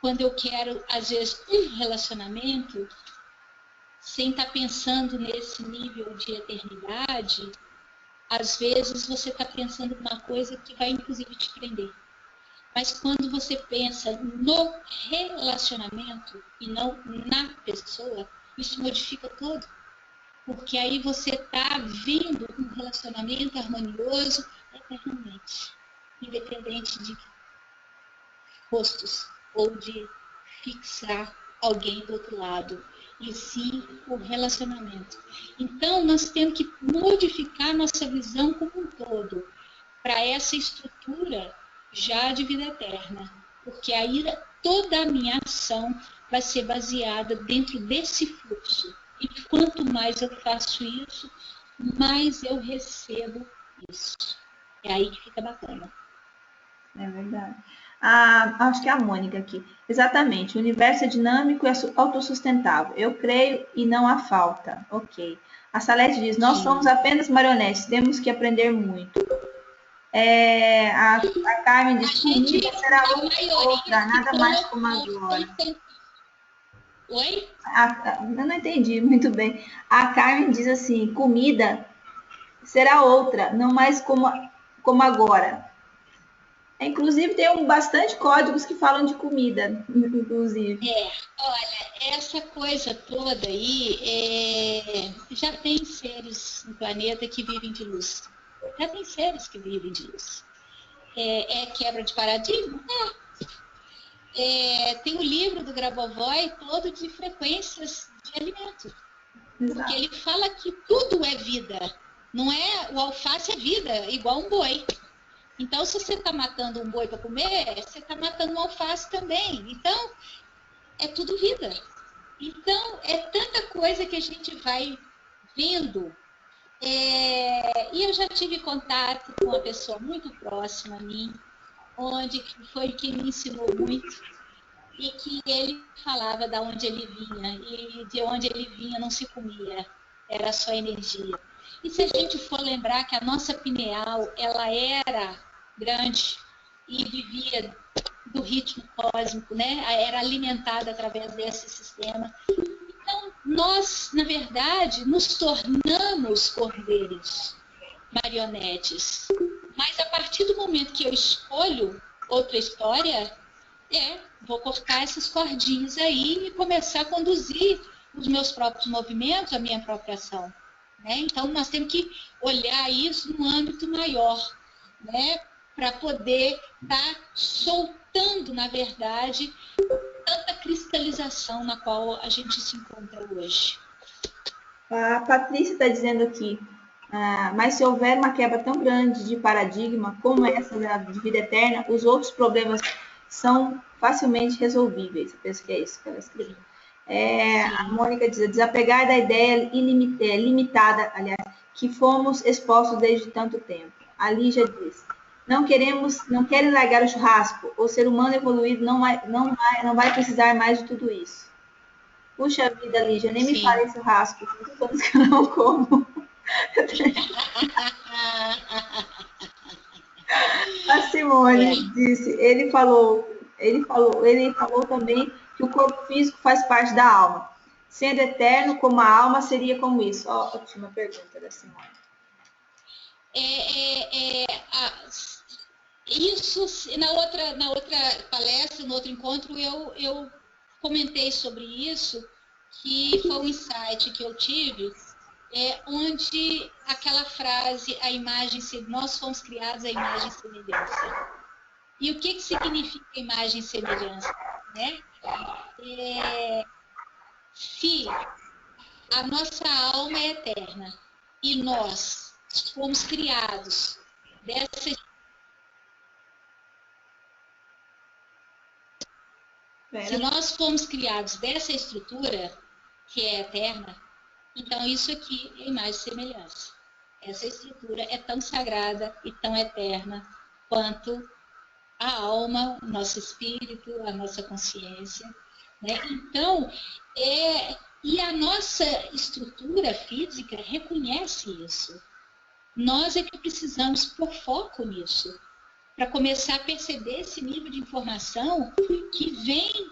quando eu quero, às vezes, um relacionamento, sem estar pensando nesse nível de eternidade, às vezes você está pensando numa coisa que vai, inclusive, te prender. Mas quando você pensa no relacionamento e não na pessoa, isso modifica tudo. Porque aí você está vendo um relacionamento harmonioso eternamente, independente de rostos ou de fixar alguém do outro lado, e sim o relacionamento. Então, nós temos que modificar nossa visão como um todo para essa estrutura já de vida eterna, porque aí toda a minha ação vai ser baseada dentro desse fluxo. E quanto mais eu faço isso, mais eu recebo isso. É aí que fica bacana. É verdade. Acho que é a Mônica aqui. Exatamente. O universo é dinâmico e autossustentável. Eu creio e não há falta. Ok. A Salete diz, nós somos apenas marionetes, temos que aprender muito. A Carmen diz, comida será outra, nada mais como agora. Oi? Eu não entendi muito bem. A Carmen diz assim, comida será outra, não mais como agora. Inclusive, tem bastante códigos que falam de comida, inclusive. Olha, essa coisa toda aí, já tem seres no planeta que vivem de luz. Já tem seres que vivem de luz. Quebra de paradigma? Tem o livro do Grabovoi todo de frequências de alimento. Exato. Porque ele fala que tudo é vida. Não é o alface é vida, igual um boi. Então, se você está matando um boi para comer, você está matando um alface também. Então, é tudo vida. Então, é tanta coisa que a gente vai vendo. E eu já tive contato com uma pessoa muito próxima a mim, onde foi que me ensinou muito, e que ele falava de onde ele vinha, e de onde ele vinha não se comia, era só energia. E se a gente for lembrar que a nossa pineal, ela era grande e vivia do ritmo cósmico, né? Era alimentada através desse sistema. Então, nós, na verdade, nos tornamos cordeiros, marionetes. Mas a partir do momento que eu escolho outra história, vou cortar essas cordinhas aí e começar a conduzir os meus próprios movimentos, a minha própria ação. Né? Então, nós temos que olhar isso num âmbito maior, né? Para poder estar soltando, na verdade, tanta cristalização na qual a gente se encontra hoje. A Patrícia está dizendo aqui, mas se houver uma quebra tão grande de paradigma como essa de vida eterna, os outros problemas são facilmente resolvíveis. Eu penso que é isso que ela escreveu. A Mônica diz, desapegar da ideia limitada, aliás, que fomos expostos desde tanto tempo. A Lígia diz, não querem largar o churrasco. O ser humano evoluído não vai precisar mais de tudo isso. Puxa vida, Lígia, nem me fale churrasco. Todos que eu não como. A Simone disse, ele falou também que o corpo físico faz parte da alma. Sendo eterno como a alma, seria como isso? Ótima pergunta da Simone. Isso, na outra palestra, no outro encontro, eu comentei sobre isso, que foi um insight que eu tive, onde aquela frase, nós fomos criados à imagem e semelhança. E o que significa imagem e semelhança? Né? Se a nossa alma é eterna e nós fomos criados dessa Se nós fomos criados dessa estrutura, que é eterna, então isso aqui é imagem e semelhança. Essa estrutura é tão sagrada e tão eterna quanto a alma, o nosso espírito, a nossa consciência. Né? Então, e a nossa estrutura física reconhece isso. Nós é que precisamos pôr foco nisso, para começar a perceber esse nível de informação que vem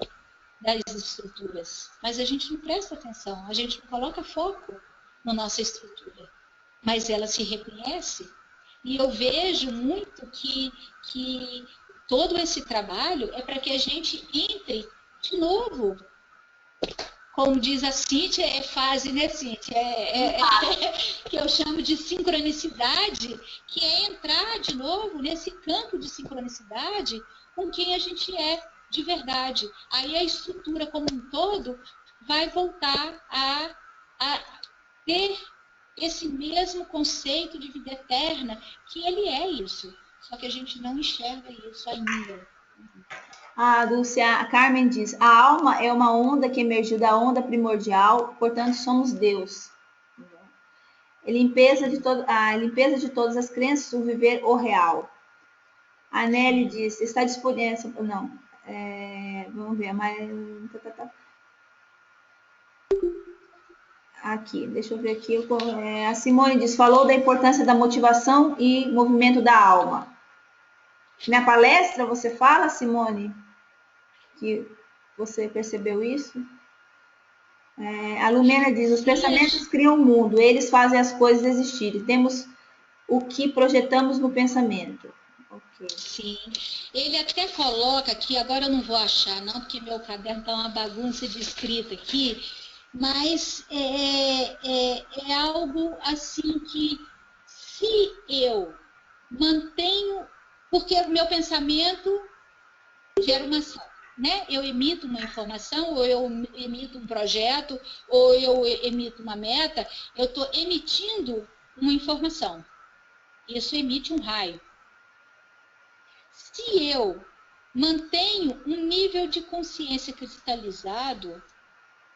das estruturas. Mas a gente não presta atenção, a gente não coloca foco na nossa estrutura. Mas ela se reconhece. E eu vejo muito que todo esse trabalho é para que a gente entre de novo. Como diz a Cíntia, é fase, né, Cíntia? Que eu chamo de sincronicidade, que é entrar de novo nesse campo de sincronicidade com quem a gente é de verdade. Aí a estrutura como um todo vai voltar a ter esse mesmo conceito de vida eterna, que ele é isso. Só que a gente não enxerga isso ainda. A Dulcia Carmen diz, a alma é uma onda que emergiu da onda primordial, portanto somos Deus. A limpeza de todas as crenças, o viver o real. A Nelly diz, está disponível... Não, vamos ver, mas... Aqui, deixa eu ver aqui. A Simone diz, falou da importância da motivação e movimento da alma. Na palestra você fala, Simone, que você percebeu isso? A Lumena diz, os pensamentos criam o mundo, eles fazem as coisas existirem. Temos o que projetamos no pensamento. Okay. Sim. Ele até coloca aqui, agora eu não vou achar não, porque meu caderno está uma bagunça de escrita aqui, mas é algo assim que se eu mantenho, porque o meu pensamento gera uma ação, né? Eu emito uma informação, ou eu emito um projeto, ou eu emito uma meta, eu estou emitindo uma informação. Isso emite um raio. Se eu mantenho um nível de consciência cristalizado,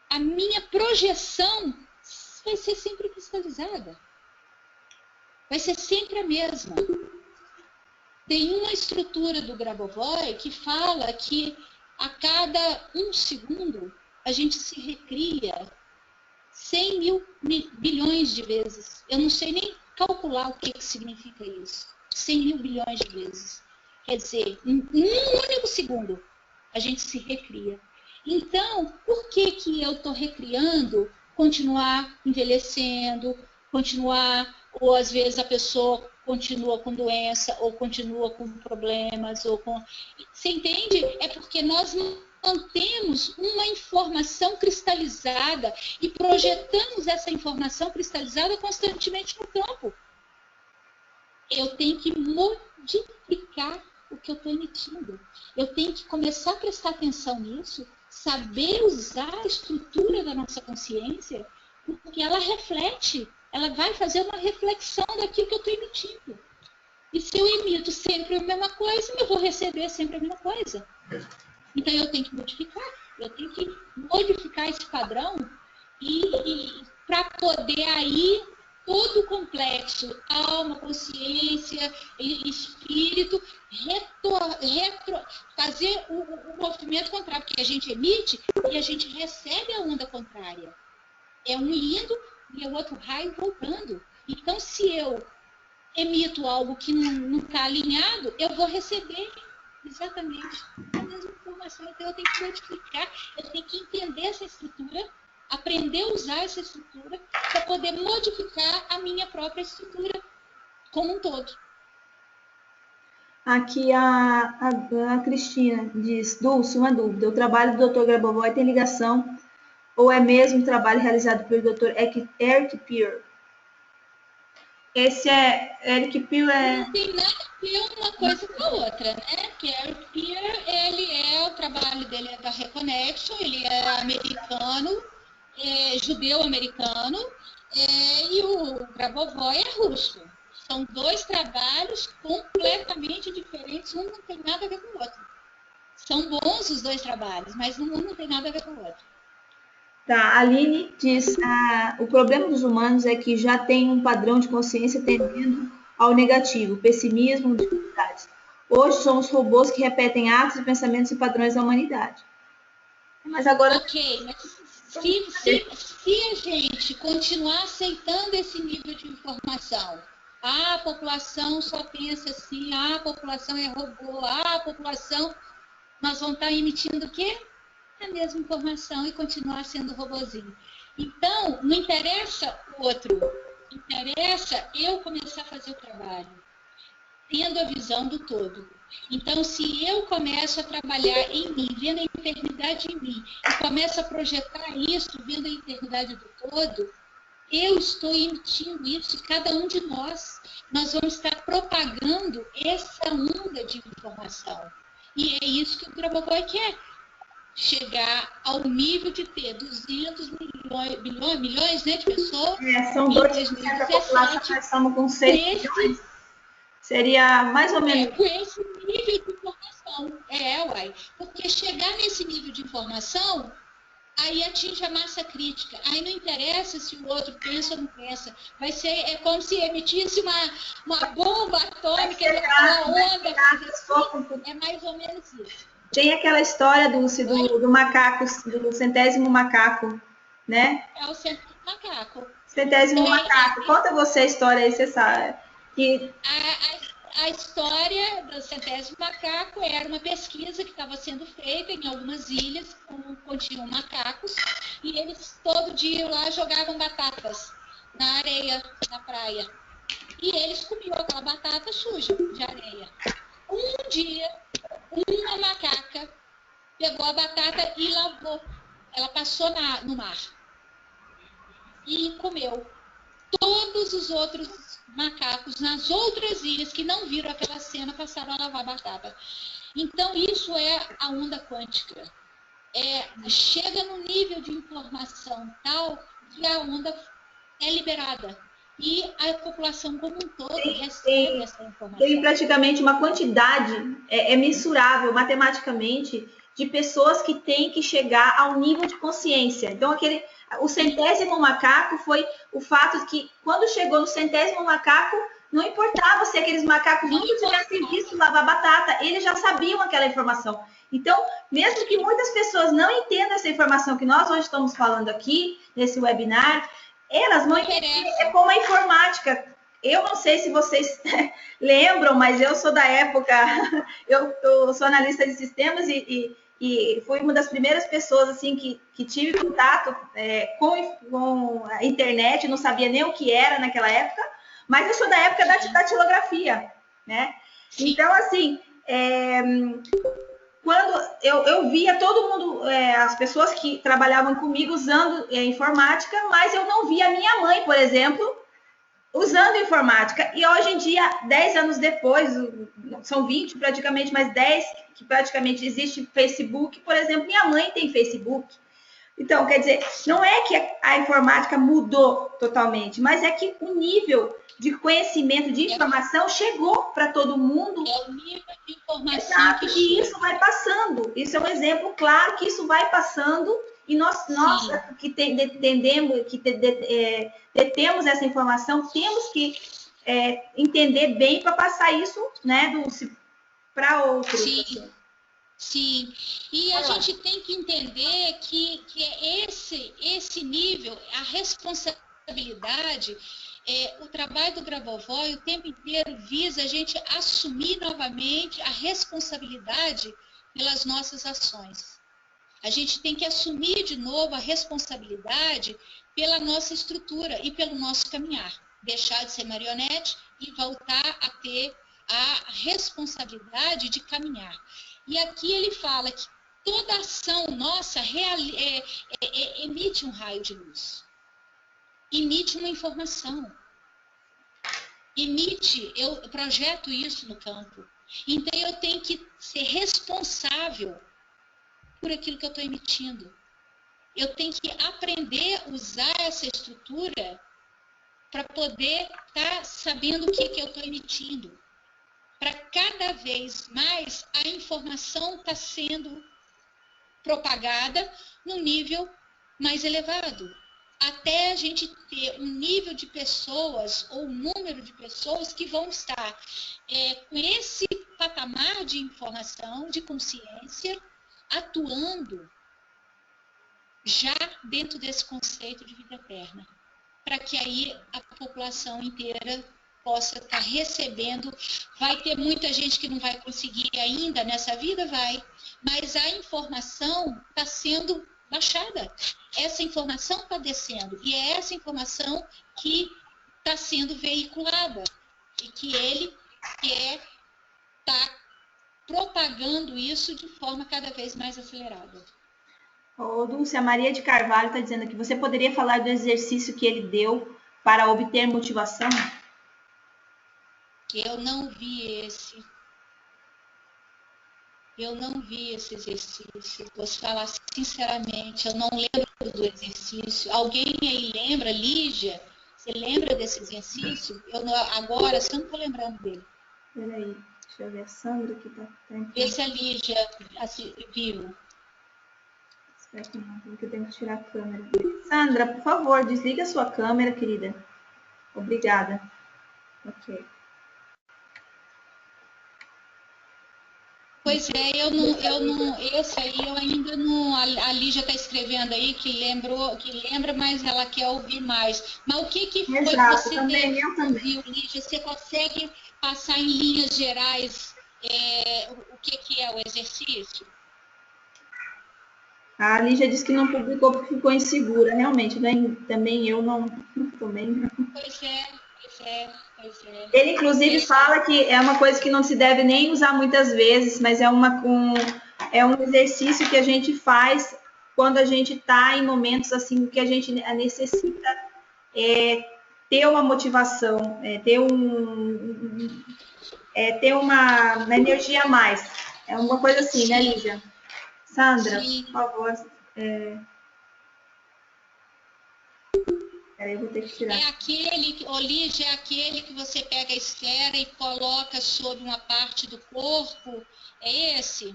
a minha projeção vai ser sempre cristalizada. Vai ser sempre a mesma. Tem uma estrutura do Grabovoi que fala que a cada 1 segundo a gente se recria 100 mil bilhões de vezes. Eu não sei nem calcular o que significa isso. 100 mil bilhões de vezes. Quer dizer, em um único segundo a gente se recria. Então, por que eu estou recriando, continuar envelhecendo, ou às vezes a pessoa continua com doença, ou continua com problemas, ou com... Você entende? É porque nós mantemos uma informação cristalizada e projetamos essa informação cristalizada constantemente no campo. Eu tenho que modificar o que eu estou emitindo. Eu tenho que começar a prestar atenção nisso, saber usar a estrutura da nossa consciência, porque ela reflete, ela vai fazer uma reflexão daquilo que eu estou emitindo. E se eu emito sempre a mesma coisa, eu vou receber sempre a mesma coisa. Então eu tenho que modificar esse padrão e para poder aí todo o complexo, alma, consciência, espírito, fazer o movimento contrário, porque a gente emite e a gente recebe a onda contrária. É um indo e o outro raio voltando. Então, se eu emito algo que não está alinhado, eu vou receber exatamente a mesma informação. Então, eu tenho que modificar, eu tenho que entender essa estrutura, aprender a usar essa estrutura para poder modificar a minha própria estrutura como um todo. Aqui a Cristina diz, Dulce, uma dúvida, o trabalho do Dr. Grabovoi tem ligação ou é mesmo um trabalho realizado pelo Dr. Eric Peer? Esse é Eric Peer Não tem nada a ver uma coisa com a outra, né? Porque Eric Peer, o trabalho dele é da Reconnection, ele é americano, judeu-americano, e o Grabovoi é russo. São 2 trabalhos completamente diferentes, um não tem nada a ver com o outro. São bons os 2 trabalhos, mas um não tem nada a ver com o outro. Tá, a Aline diz, o problema dos humanos é que já tem um padrão de consciência tendendo ao negativo, pessimismo, dificuldades. Hoje somos robôs que repetem atos, pensamentos e padrões da humanidade. Mas agora... Ok, mas se a gente continuar aceitando esse nível de informação, a população só pensa assim, a população é robô, a população... Nós vamos estar emitindo o quê? A mesma informação e continuar sendo robozinho. Então, não interessa o outro, interessa eu começar a fazer o trabalho, tendo a visão do todo. Então, se eu começo a trabalhar em mim, vendo a eternidade em mim, e começo a projetar isso, vendo a eternidade do todo, eu estou emitindo isso, e cada um de nós vamos estar propagando essa onda de informação. E é isso que o Grabovoi quer. Chegar ao nível de ter 200 milhões né, de pessoas. São 2% da população, nós estamos com 6 milhões. Seria mais ou menos... com esse nível de informação. Porque chegar nesse nível de informação, aí atinge a massa crítica. Aí não interessa se o outro pensa ou não pensa. É como se emitisse uma bomba atômica, uma onda. É mais ou menos isso. Tem aquela história do macaco, do centésimo macaco, né? É o centésimo macaco. Centésimo macaco. Conta você a história aí, você sabe. Que... A história do centésimo macaco era uma pesquisa que estava sendo feita em algumas ilhas, continham macacos, e eles todo dia lá jogavam batatas na areia, na praia. E eles comiam aquela batata suja de areia. Um dia, uma macaca pegou a batata e lavou. Ela passou no mar e comeu. Todos os outros macacos nas outras ilhas que não viram aquela cena passaram a lavar a batata. Então, isso é a onda quântica. Chega no nível de informação tal que a onda é liberada. e a população como um todo recebe essa informação. Tem praticamente uma quantidade mensurável matematicamente de pessoas que têm que chegar ao nível de consciência. Então, o centésimo macaco foi o fato de que, quando chegou no centésimo macaco, não importava se aqueles macacos nunca tivessem visto lavar batata, eles já sabiam aquela informação. Então, mesmo que muitas pessoas não entendam essa informação que nós hoje estamos falando aqui, nesse webinar, elas não entendem. É como a informática. Eu não sei se vocês lembram, mas eu sou da época, eu sou analista de sistemas e fui uma das primeiras pessoas assim que tive contato com a internet, não sabia nem o que era naquela época, mas eu sou da época da datilografia, né? Então, assim, quando eu via todo mundo, as pessoas que trabalhavam comigo usando informática, mas eu não via a minha mãe, por exemplo, usando informática. E hoje em dia, 10 anos depois, são 20 praticamente, mas 10 que praticamente existe Facebook, por exemplo, minha mãe tem Facebook. Então, quer dizer, não é que a informática mudou totalmente, mas é que o nível de conhecimento, de informação chegou para todo mundo. É o nível de informação. Exato, e isso vai passando. Isso é um exemplo claro que isso vai passando e nós que entendemos, que detemos essa informação, temos que entender bem para passar isso, né, para outros. Sim. Sim, e a gente tem que entender que esse nível, a responsabilidade, o trabalho do Grabovoi o tempo inteiro visa a gente assumir novamente a responsabilidade pelas nossas ações. A gente tem que assumir de novo a responsabilidade pela nossa estrutura e pelo nosso caminhar. Deixar de ser marionete e voltar a ter a responsabilidade de caminhar. E aqui ele fala que toda ação nossa emite um raio de luz, emite uma informação, eu projeto isso no campo. Então eu tenho que ser responsável por aquilo que eu estou emitindo. Eu tenho que aprender a usar essa estrutura para poder estar sabendo o que eu estou emitindo. Para cada vez mais a informação está sendo propagada num nível mais elevado, até a gente ter um nível de pessoas ou um número de pessoas que vão estar com esse patamar de informação, de consciência, atuando já dentro desse conceito de vida eterna, para que aí a população inteira possa estar recebendo. Vai ter muita gente que não vai conseguir ainda nessa vida, mas a informação está sendo baixada, essa informação está descendo, e é essa informação que está sendo veiculada, e que ele está propagando isso de forma cada vez mais acelerada. Ô, Dulce, a Maria de Carvalho está dizendo que você poderia falar do exercício que ele deu para obter motivação? Eu não vi esse. Eu não vi esse exercício. Vou falar sinceramente, eu não lembro do exercício. Alguém aí lembra, Lígia? Você lembra desse exercício? Agora, eu não estou lembrando dele. Peraí, deixa eu ver a Sandra que está Vê se a Lígia viu. Espera que não, porque eu tenho que tirar a câmera. Sandra, por favor, desliga a sua câmera, querida. Obrigada. Ok. Pois é, esse aí eu ainda não, a Lígia está escrevendo aí que lembra, mas ela quer ouvir mais. Mas o que foi que você ouviu, Lígia? Você consegue passar em linhas gerais o que é o exercício? A Lígia disse que não publicou porque ficou insegura, realmente, né? Também eu não. Também. Pois é. Ele, inclusive, fala que é uma coisa que não se deve nem usar muitas vezes, mas é um exercício que a gente faz quando a gente está em momentos assim que a gente necessita ter uma motivação, ter uma energia a mais. É uma coisa assim, né, Lígia? Sandra, por favor. Peraí, eu vou ter que tirar. É aquele, Lígia, é aquele que você pega a esfera e coloca sobre uma parte do corpo? É esse?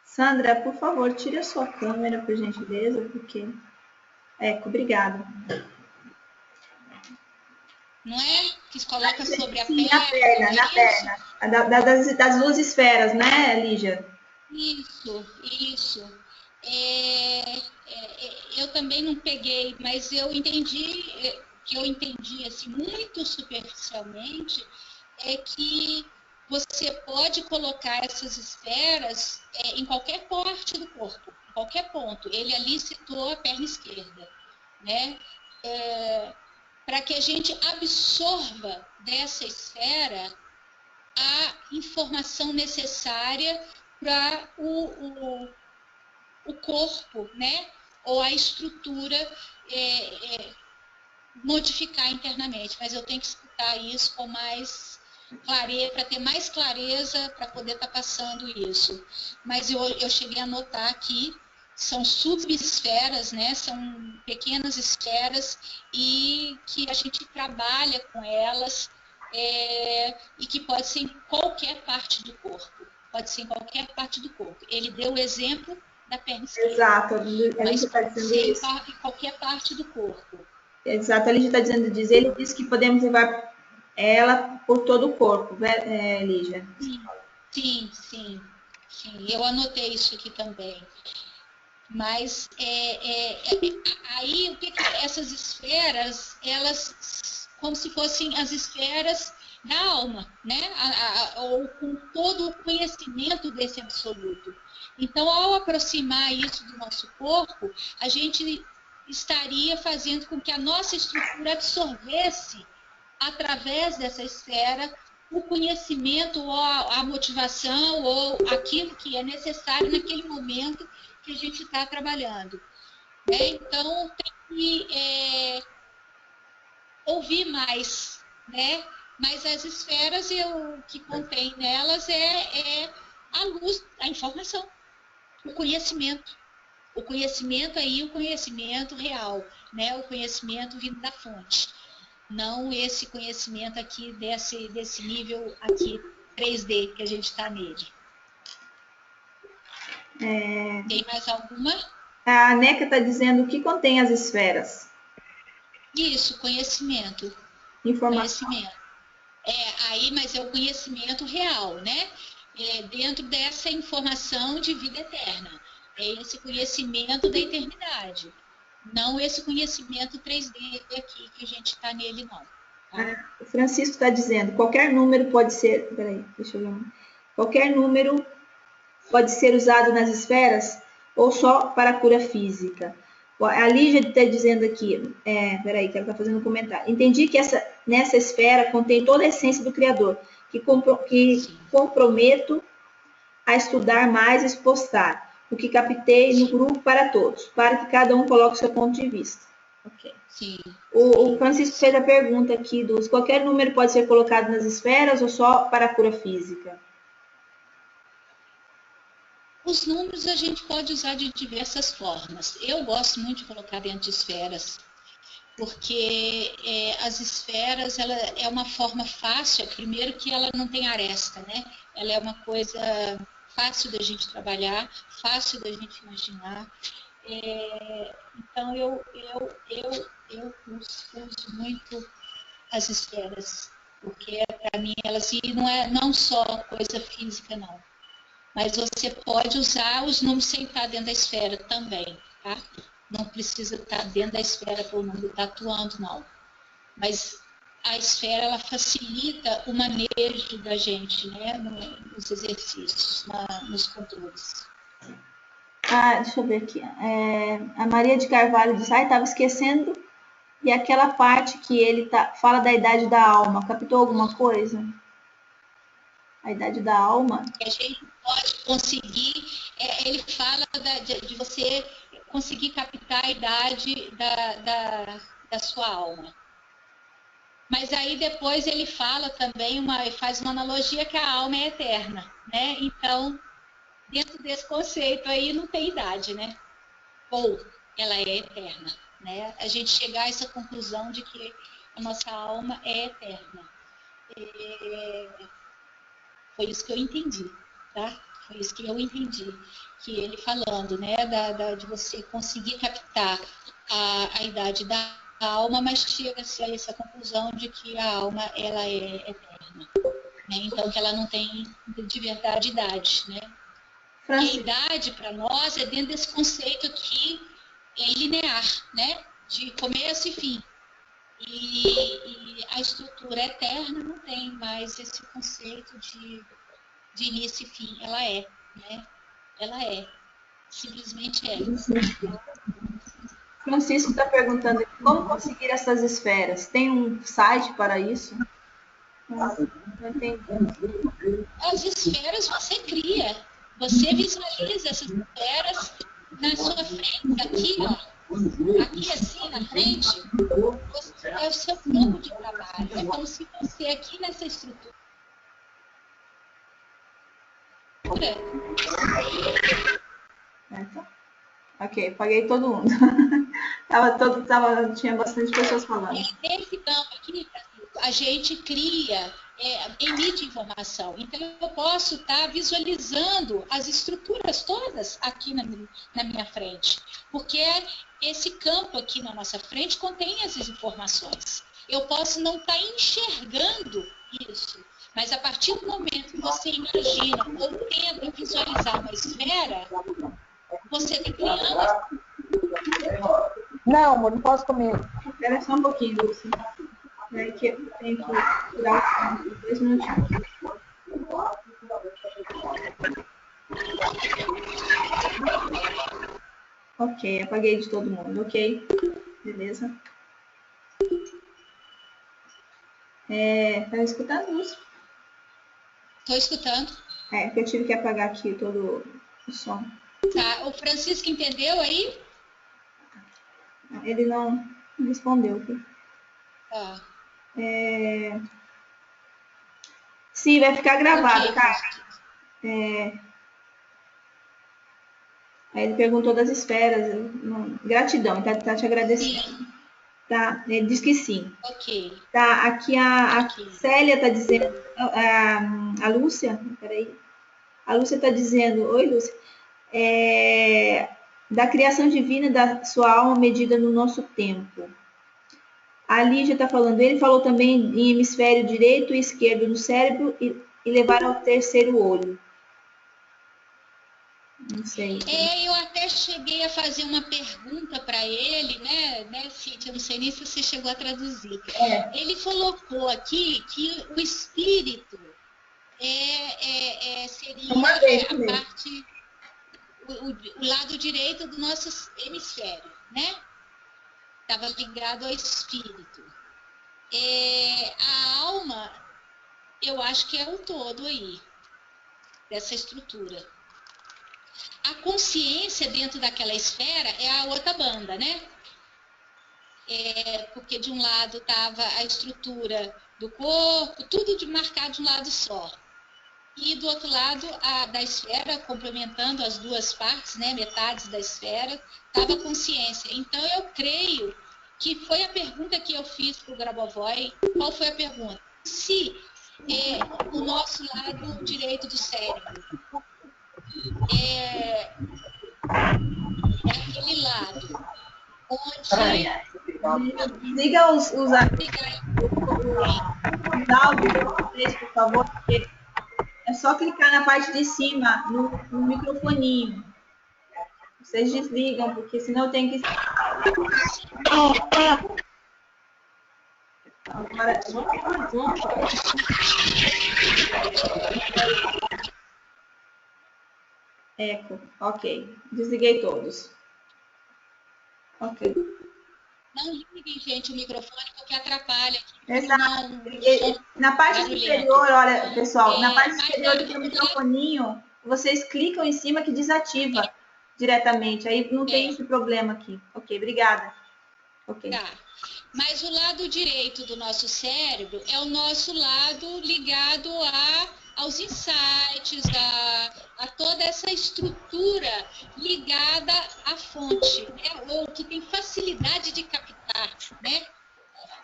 Sandra, por favor, tire a sua câmera, por gentileza, porque... obrigada. Não é? Que se coloca sobre a Sim, perna, na é perna. Das duas esferas, né, Lígia? Isso. Eu também não peguei, mas eu entendi, que eu entendi assim, muito superficialmente, é que você pode colocar essas esferas em qualquer parte do corpo, em qualquer ponto. Ele ali citou a perna esquerda, né? Para que a gente absorva dessa esfera a informação necessária para o corpo, né? Ou a estrutura modificar internamente. Mas eu tenho que escutar isso com mais clareza, para ter mais clareza, para poder estar passando isso. Mas eu cheguei a notar aqui, são subesferas, né? São pequenas esferas e que a gente trabalha com elas e que pode ser em qualquer parte do corpo. Pode ser em qualquer parte do corpo. Ele deu o exemplo da perna esquerda. Exato, Mas está pode dizendo ser isso. em qualquer parte do corpo. Exato, a Lígia está dizendo disso. Ele disse que podemos levar ela por todo o corpo, né, Lígia? Sim. Eu anotei isso aqui também. Mas aí o que essas esferas, elas como se fossem as esferas da alma, né? Ou com todo o conhecimento desse absoluto. Então, ao aproximar isso do nosso corpo, a gente estaria fazendo com que a nossa estrutura absorvesse, através dessa esfera, o conhecimento ou a motivação ou aquilo que é necessário naquele momento que a gente está trabalhando. Então, tem que ouvir mais, né? Mas as esferas, o que contém nelas é a luz, a informação, o conhecimento. O conhecimento aí, o conhecimento real, né? O conhecimento vindo da fonte. Não esse conhecimento aqui desse nível aqui 3D que a gente está nele. Tem mais alguma? A Neca está dizendo o que contém as esferas. Isso, conhecimento. Informação. Conhecimento. Aí, mas é o conhecimento real, né? Dentro dessa informação de vida eterna. É esse conhecimento da eternidade. Não esse conhecimento 3D aqui que a gente está nele, não. Tá? O Francisco está dizendo, qualquer número pode ser... Peraí, deixa eu ver. Qualquer número pode ser usado nas esferas ou só para a cura física. A Lígia está dizendo aqui, peraí, que ela está fazendo um comentário. Entendi que nessa esfera contém toda a essência do Criador, que comprometo a estudar mais e expostar o que captei no grupo para todos, para que cada um coloque seu ponto de vista. Ok. Sim. O Francisco fez a pergunta aqui qualquer número pode ser colocado nas esferas ou só para a cura física? Os números a gente pode usar de diversas formas. Eu gosto muito de colocar dentro de esferas, porque as esferas, ela é uma forma fácil, primeiro que ela não tem aresta, né? Ela é uma coisa fácil da gente trabalhar, fácil da gente imaginar. Então, eu uso muito as esferas, porque para mim elas, e não é não só coisa física, não. Mas você pode usar os números sem estar dentro da esfera também, tá? Não precisa estar dentro da esfera para o número estar atuando, não. Mas a esfera, ela facilita o manejo da gente, né? Nos exercícios, nos controles. Deixa eu ver aqui. A Maria de Carvalho diz, estava esquecendo, e aquela parte que ele fala da idade da alma, captou alguma coisa? A idade da alma? A gente pode conseguir, ele fala de você conseguir captar a idade da sua alma. Mas aí depois ele fala também, faz uma analogia que a alma é eterna, né? Então, dentro desse conceito aí não tem idade, né? Ou ela é eterna. né? A gente chegar a essa conclusão de que a nossa alma é eterna. Foi isso que eu entendi, tá? Foi isso que eu entendi, que ele falando, né, de você conseguir captar a idade da alma, mas chega-se a essa conclusão de que a alma, ela é eterna, né? Então, que ela não tem de verdade idade, né? E a idade, para nós, é dentro desse conceito aqui, é linear, né? De começo e fim. E a estrutura eterna não tem mais esse conceito de início e fim. Ela é, né? Ela é. Simplesmente é. Francisco está perguntando como conseguir essas esferas. Tem um site para isso? Não entendi. As esferas você cria. Você visualiza essas esferas na sua frente, aqui, ó. Aqui assim na frente, é o seu campo de trabalho. É como se você aqui nessa estrutura. Ok, paguei todo mundo. Tinha bastante pessoas falando. Nesse campo aqui, a gente cria, emite informação. Então, eu posso estar visualizando as estruturas todas aqui na minha frente. Porque esse campo aqui na nossa frente contém essas informações. Eu posso não estar enxergando isso, mas a partir do momento que você imagina ou tenta visualizar uma esfera, você está criando. Não, amor, não posso comer. Espera só um pouquinho, Lúcia. Tem que tirar o 2 minutinhos. Ok, apaguei de todo mundo. Ok, beleza. Tá escutando, Lúcia? Estou escutando. Porque eu tive que apagar aqui todo o som. Tá, o Francisco entendeu aí? Ele não respondeu. Tá. Sim, vai ficar gravado, Okay. cara. Aí ele perguntou das esferas. Gratidão, tá te agradecendo. Sim. Tá, ele diz que sim. Ok. Tá, aqui a Célia tá dizendo, a Lúcia, peraí. A Lúcia tá dizendo, oi, Lúcia, da criação divina da sua alma medida no nosso tempo. A Lígia está falando, ele falou também em hemisfério direito e esquerdo no cérebro e levar ao terceiro olho. Não sei. Eu até cheguei a fazer uma pergunta para ele, né, Cíntia? Eu não sei nem se você chegou a traduzir. Ele colocou aqui que o espírito seria a parte, o lado direito do nosso hemisfério, né? Estava ligado ao espírito. A alma, eu acho que é o todo aí, dessa estrutura. A consciência dentro daquela esfera é a outra banda, né? Porque de um lado estava a estrutura do corpo, tudo marcado de um lado só. E do outro lado da esfera, complementando as duas partes, né, metades da esfera, estava a consciência. Então, eu creio que foi a pergunta que eu fiz para o Grabovoi. Qual foi a pergunta? Se o nosso lado direito do cérebro é aquele lado onde... Liga os áudios, por favor, porque é só clicar na parte de cima, no microfoninho. Vocês desligam, porque senão eu tenho que... Agora... Eco, ok. Desliguei todos. Ok. Não liguem, gente, o microfone, porque atrapalha. Exato. Na parte superior, olha, pessoal, na parte superior do microfoninho, vocês clicam em cima que desativa diretamente. Aí não tem esse problema aqui. Ok, obrigada. Ok. Tá. Mas o lado direito do nosso cérebro é o nosso lado ligado aos insights, a toda essa estrutura ligada à fonte, né? Ou que tem facilidade de captar, né?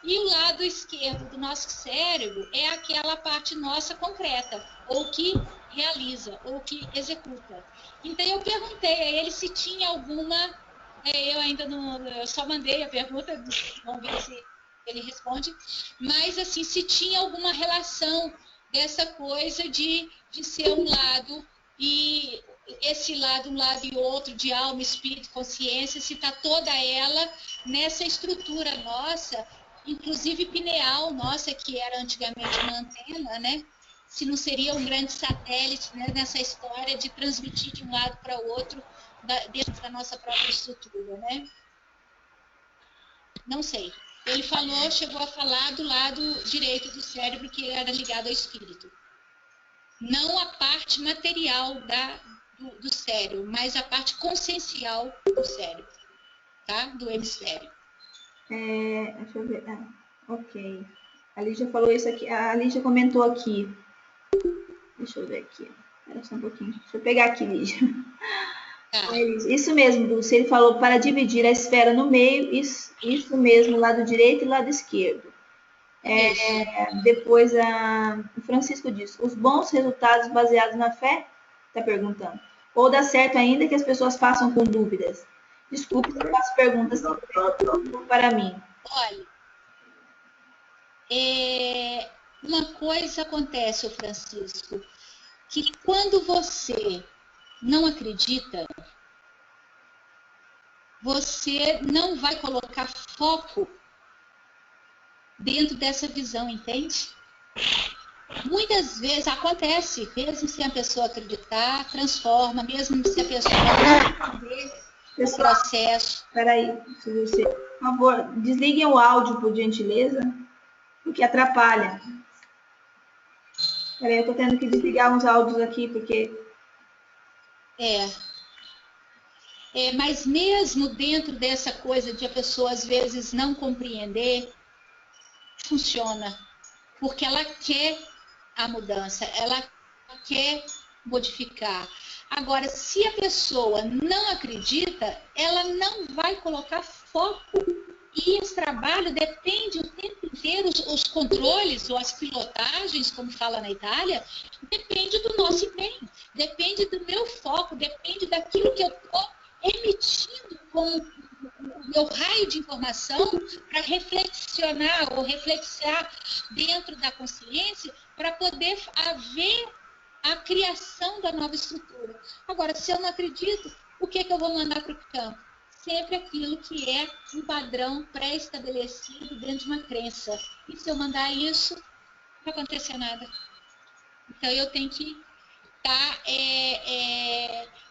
E o lado esquerdo do nosso cérebro é aquela parte nossa concreta, ou que realiza, ou que executa. Então, eu perguntei a ele se tinha alguma... eu ainda não... Eu só mandei a pergunta, vamos ver se ele responde. Mas, assim, se tinha alguma relação dessa coisa de ser um lado e esse lado, um lado e outro, de alma, espírito, consciência, se está toda ela nessa estrutura nossa, inclusive pineal nossa, que era antigamente uma antena, né? Se não seria um grande satélite, né, nessa história de transmitir de um lado para o outro dentro da nossa própria estrutura, né? Não sei. Ele falou, chegou a falar do lado direito do cérebro, que era ligado ao espírito. Não a parte material do cérebro, mas a parte consciencial do cérebro, tá? Do hemisfério. Deixa eu ver. Ok. A Lígia falou isso aqui. A Lígia comentou aqui. Deixa eu ver aqui. Espera só um pouquinho. Deixa eu pegar aqui, Lígia. Isso mesmo, Dulce. Ele falou para dividir a esfera no meio. Isso mesmo, lado direito e lado esquerdo. Depois, o Francisco diz: os bons resultados baseados na fé? Está perguntando. Ou dá certo ainda que as pessoas façam com dúvidas? Desculpe se eu faço perguntas para mim. Olha, uma coisa acontece, Francisco, que quando você não acredita, você não vai colocar foco dentro dessa visão, entende? Muitas vezes acontece, mesmo se a pessoa acreditar, transforma, mesmo se a pessoa não entender o processo. Espera aí, por favor, desliguem o áudio, por gentileza, porque atrapalha. Espera aí, eu estou tendo que desligar uns áudios aqui, porque... mas mesmo dentro dessa coisa de a pessoa, às vezes, não compreender, funciona. Porque ela quer a mudança, ela quer modificar. Agora, se a pessoa não acredita, ela não vai colocar foco. E esse trabalho depende o tempo inteiro, os controles, ou as pilotagens, como fala na Itália, depende do nosso empenho, depende do meu foco, depende daquilo que eu estou emitindo com o meu raio de informação para reflexionar ou reflexar dentro da consciência para poder haver a criação da nova estrutura. Agora, se eu não acredito, o que eu vou mandar para o campo? Sempre aquilo que é um padrão pré-estabelecido dentro de uma crença. E se eu mandar isso, não vai acontecer nada. Então, eu tenho que estar...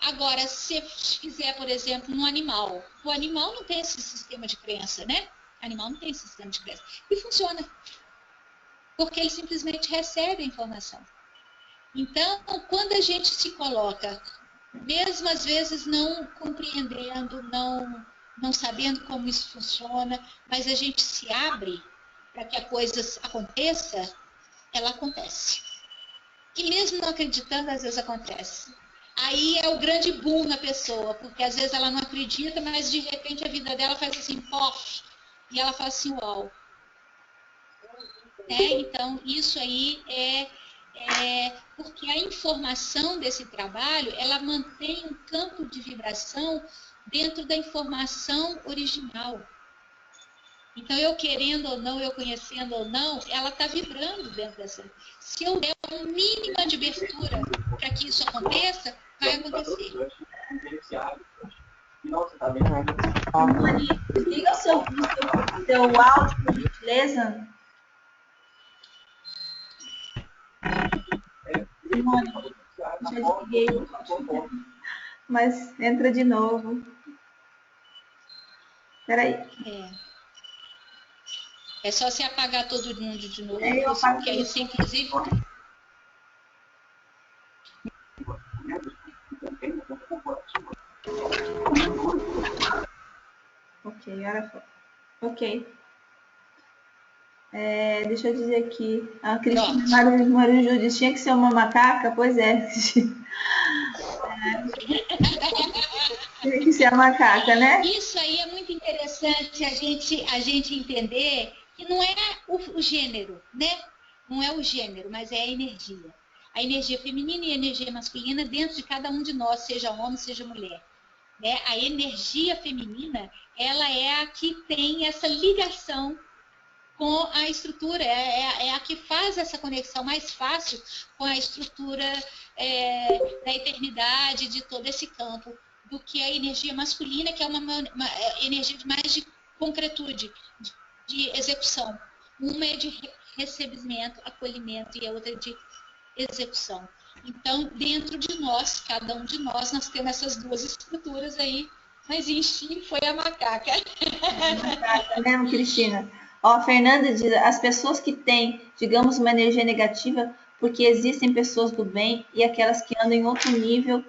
Agora, se fizer, por exemplo, no animal. O animal não tem esse sistema de crença, né? O animal não tem esse sistema de crença. E funciona. Porque ele simplesmente recebe a informação. Então, quando a gente se coloca, mesmo às vezes não compreendendo, não sabendo como isso funciona, mas a gente se abre para que a coisa aconteça, ela acontece. E mesmo não acreditando, às vezes acontece. Aí é o grande boom na pessoa, porque às vezes ela não acredita, mas de repente a vida dela faz assim, pof, e ela faz assim, uau. Então, isso aí porque a informação desse trabalho, ela mantém um campo de vibração dentro da informação original. Então, eu querendo ou não, eu conhecendo ou não, ela está vibrando dentro dessa. Se eu der uma mínima de abertura para que isso aconteça, vai acontecer. Mani, desliga o seu áudio, por gentileza. Simone, já desliguei, mas entra de novo. Espera aí. É só se apagar todo mundo de novo, porque aí você, inclusive... Ok, agora foi. Ok. Deixa eu dizer aqui. A Cristina Marujo diz, tinha que ser uma macaca? Pois é. Tinha que ser a macaca, né? Isso aí é muito interessante a gente entender que não é o gênero, né? Não é o gênero, mas é a energia. A energia feminina e a energia masculina dentro de cada um de nós, seja homem, seja mulher. Né? A energia feminina, ela é a que tem essa ligação com a estrutura, é a que faz essa conexão mais fácil com a estrutura da eternidade, de todo esse campo, do que a energia masculina, que é uma energia mais de concretude, de execução. Uma é de recebimento, acolhimento, e a outra é de execução. Então, dentro de nós, cada um de nós temos essas duas estruturas aí, mas enfim, foi a macaca. Macaca mesmo, Cristina? Ó, a Fernanda diz, as pessoas que têm, digamos, uma energia negativa, porque existem pessoas do bem e aquelas que andam em outro nível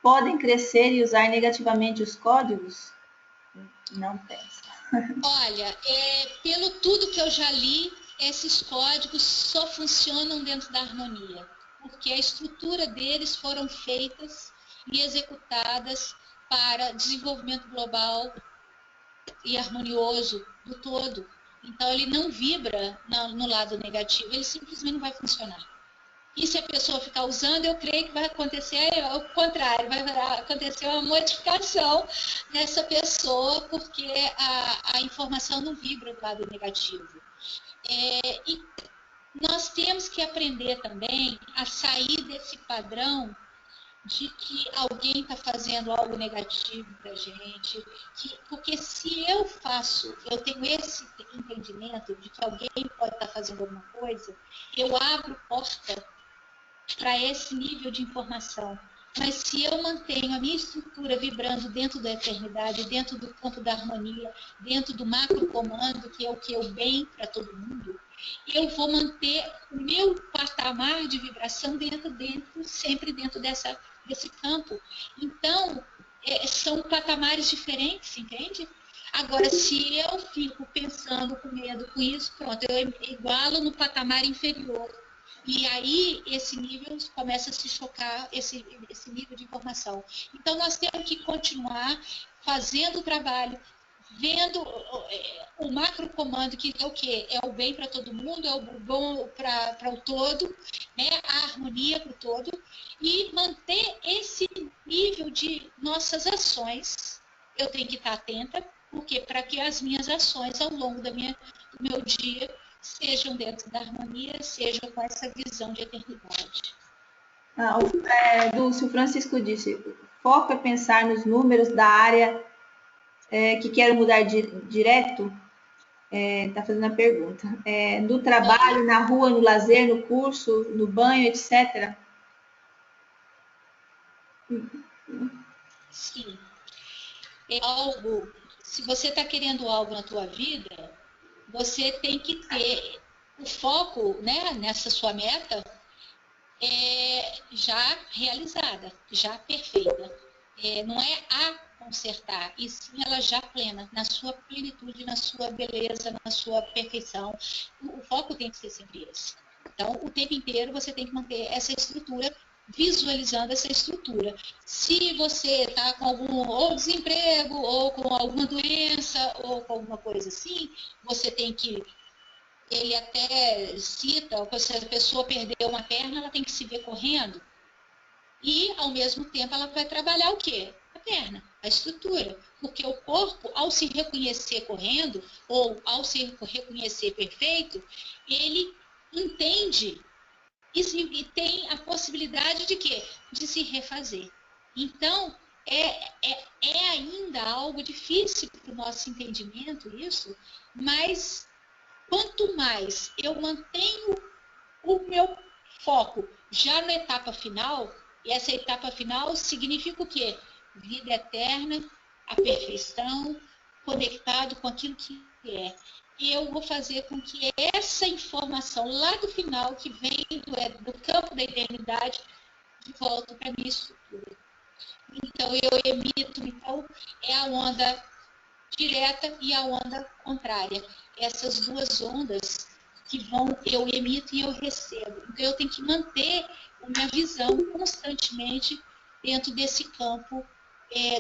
podem crescer e usar negativamente os códigos? Não pensa. Olha, pelo tudo que eu já li, esses códigos só funcionam dentro da harmonia, porque a estrutura deles foram feitas e executadas para desenvolvimento global e harmonioso do todo. Então, ele não vibra no lado negativo, ele simplesmente não vai funcionar. E se a pessoa ficar usando, eu creio que vai acontecer o contrário, vai acontecer uma modificação nessa pessoa, porque a informação não vibra do lado negativo. E nós temos que aprender também a sair desse padrão de que alguém está fazendo algo negativo para a gente, porque se eu tenho esse entendimento de que alguém pode estar fazendo alguma coisa, eu abro porta para esse nível de informação. Mas se eu mantenho a minha estrutura vibrando dentro da eternidade, dentro do campo da harmonia, dentro do macro comando, que é o que é o bem para todo mundo, eu vou manter o meu patamar de vibração sempre dentro desse campo. Então, são patamares diferentes, entende? Agora, se eu fico pensando com medo com isso, pronto, eu igualo no patamar inferior. E aí, esse nível começa a se chocar, esse nível de informação. Então, nós temos que continuar fazendo o trabalho, vendo o macro comando, que é o quê? É o bem para todo mundo, é o bom para o todo, né? A harmonia para o todo, e manter esse nível de nossas ações. Eu tenho que estar atenta, porque para que as minhas ações ao longo do meu dia sejam dentro da harmonia, sejam com essa visão de eternidade. Dulce, o Francisco disse, foco é pensar nos números da área que quero mudar direto, está fazendo a pergunta, no trabalho, na rua, no lazer, no curso, no banho, etc. Sim. Se você está querendo algo na tua vida, você tem que ter o foco, né, nessa sua meta já realizada, já perfeita. Não é a consertar, e sim ela já plena, na sua plenitude, na sua beleza, na sua perfeição. O foco tem que ser sempre esse. Então, o tempo inteiro você tem que manter essa estrutura, visualizando essa estrutura. Se você está com algum ou desemprego, ou com alguma doença, ou com alguma coisa assim, você tem que... Ele até cita, se a pessoa perdeu uma perna, ela tem que se ver correndo. E, ao mesmo tempo, ela vai trabalhar o quê? A perna, a estrutura. Porque o corpo, ao se reconhecer correndo, ou ao se reconhecer perfeito, ele entende e tem a possibilidade de quê? De se refazer. Então, é ainda algo difícil para o nosso entendimento isso, mas quanto mais eu mantenho o meu foco já na etapa final, e essa etapa final significa o quê? Vida eterna, a perfeição, conectado com aquilo que é. E eu vou fazer com que essa informação lá do final, que vem do campo da eternidade, de volta para a minha estrutura. Então, eu emito, é a onda direta e a onda contrária. Essas duas ondas eu emito e eu recebo. Então, eu tenho que manter a minha visão constantemente dentro desse campo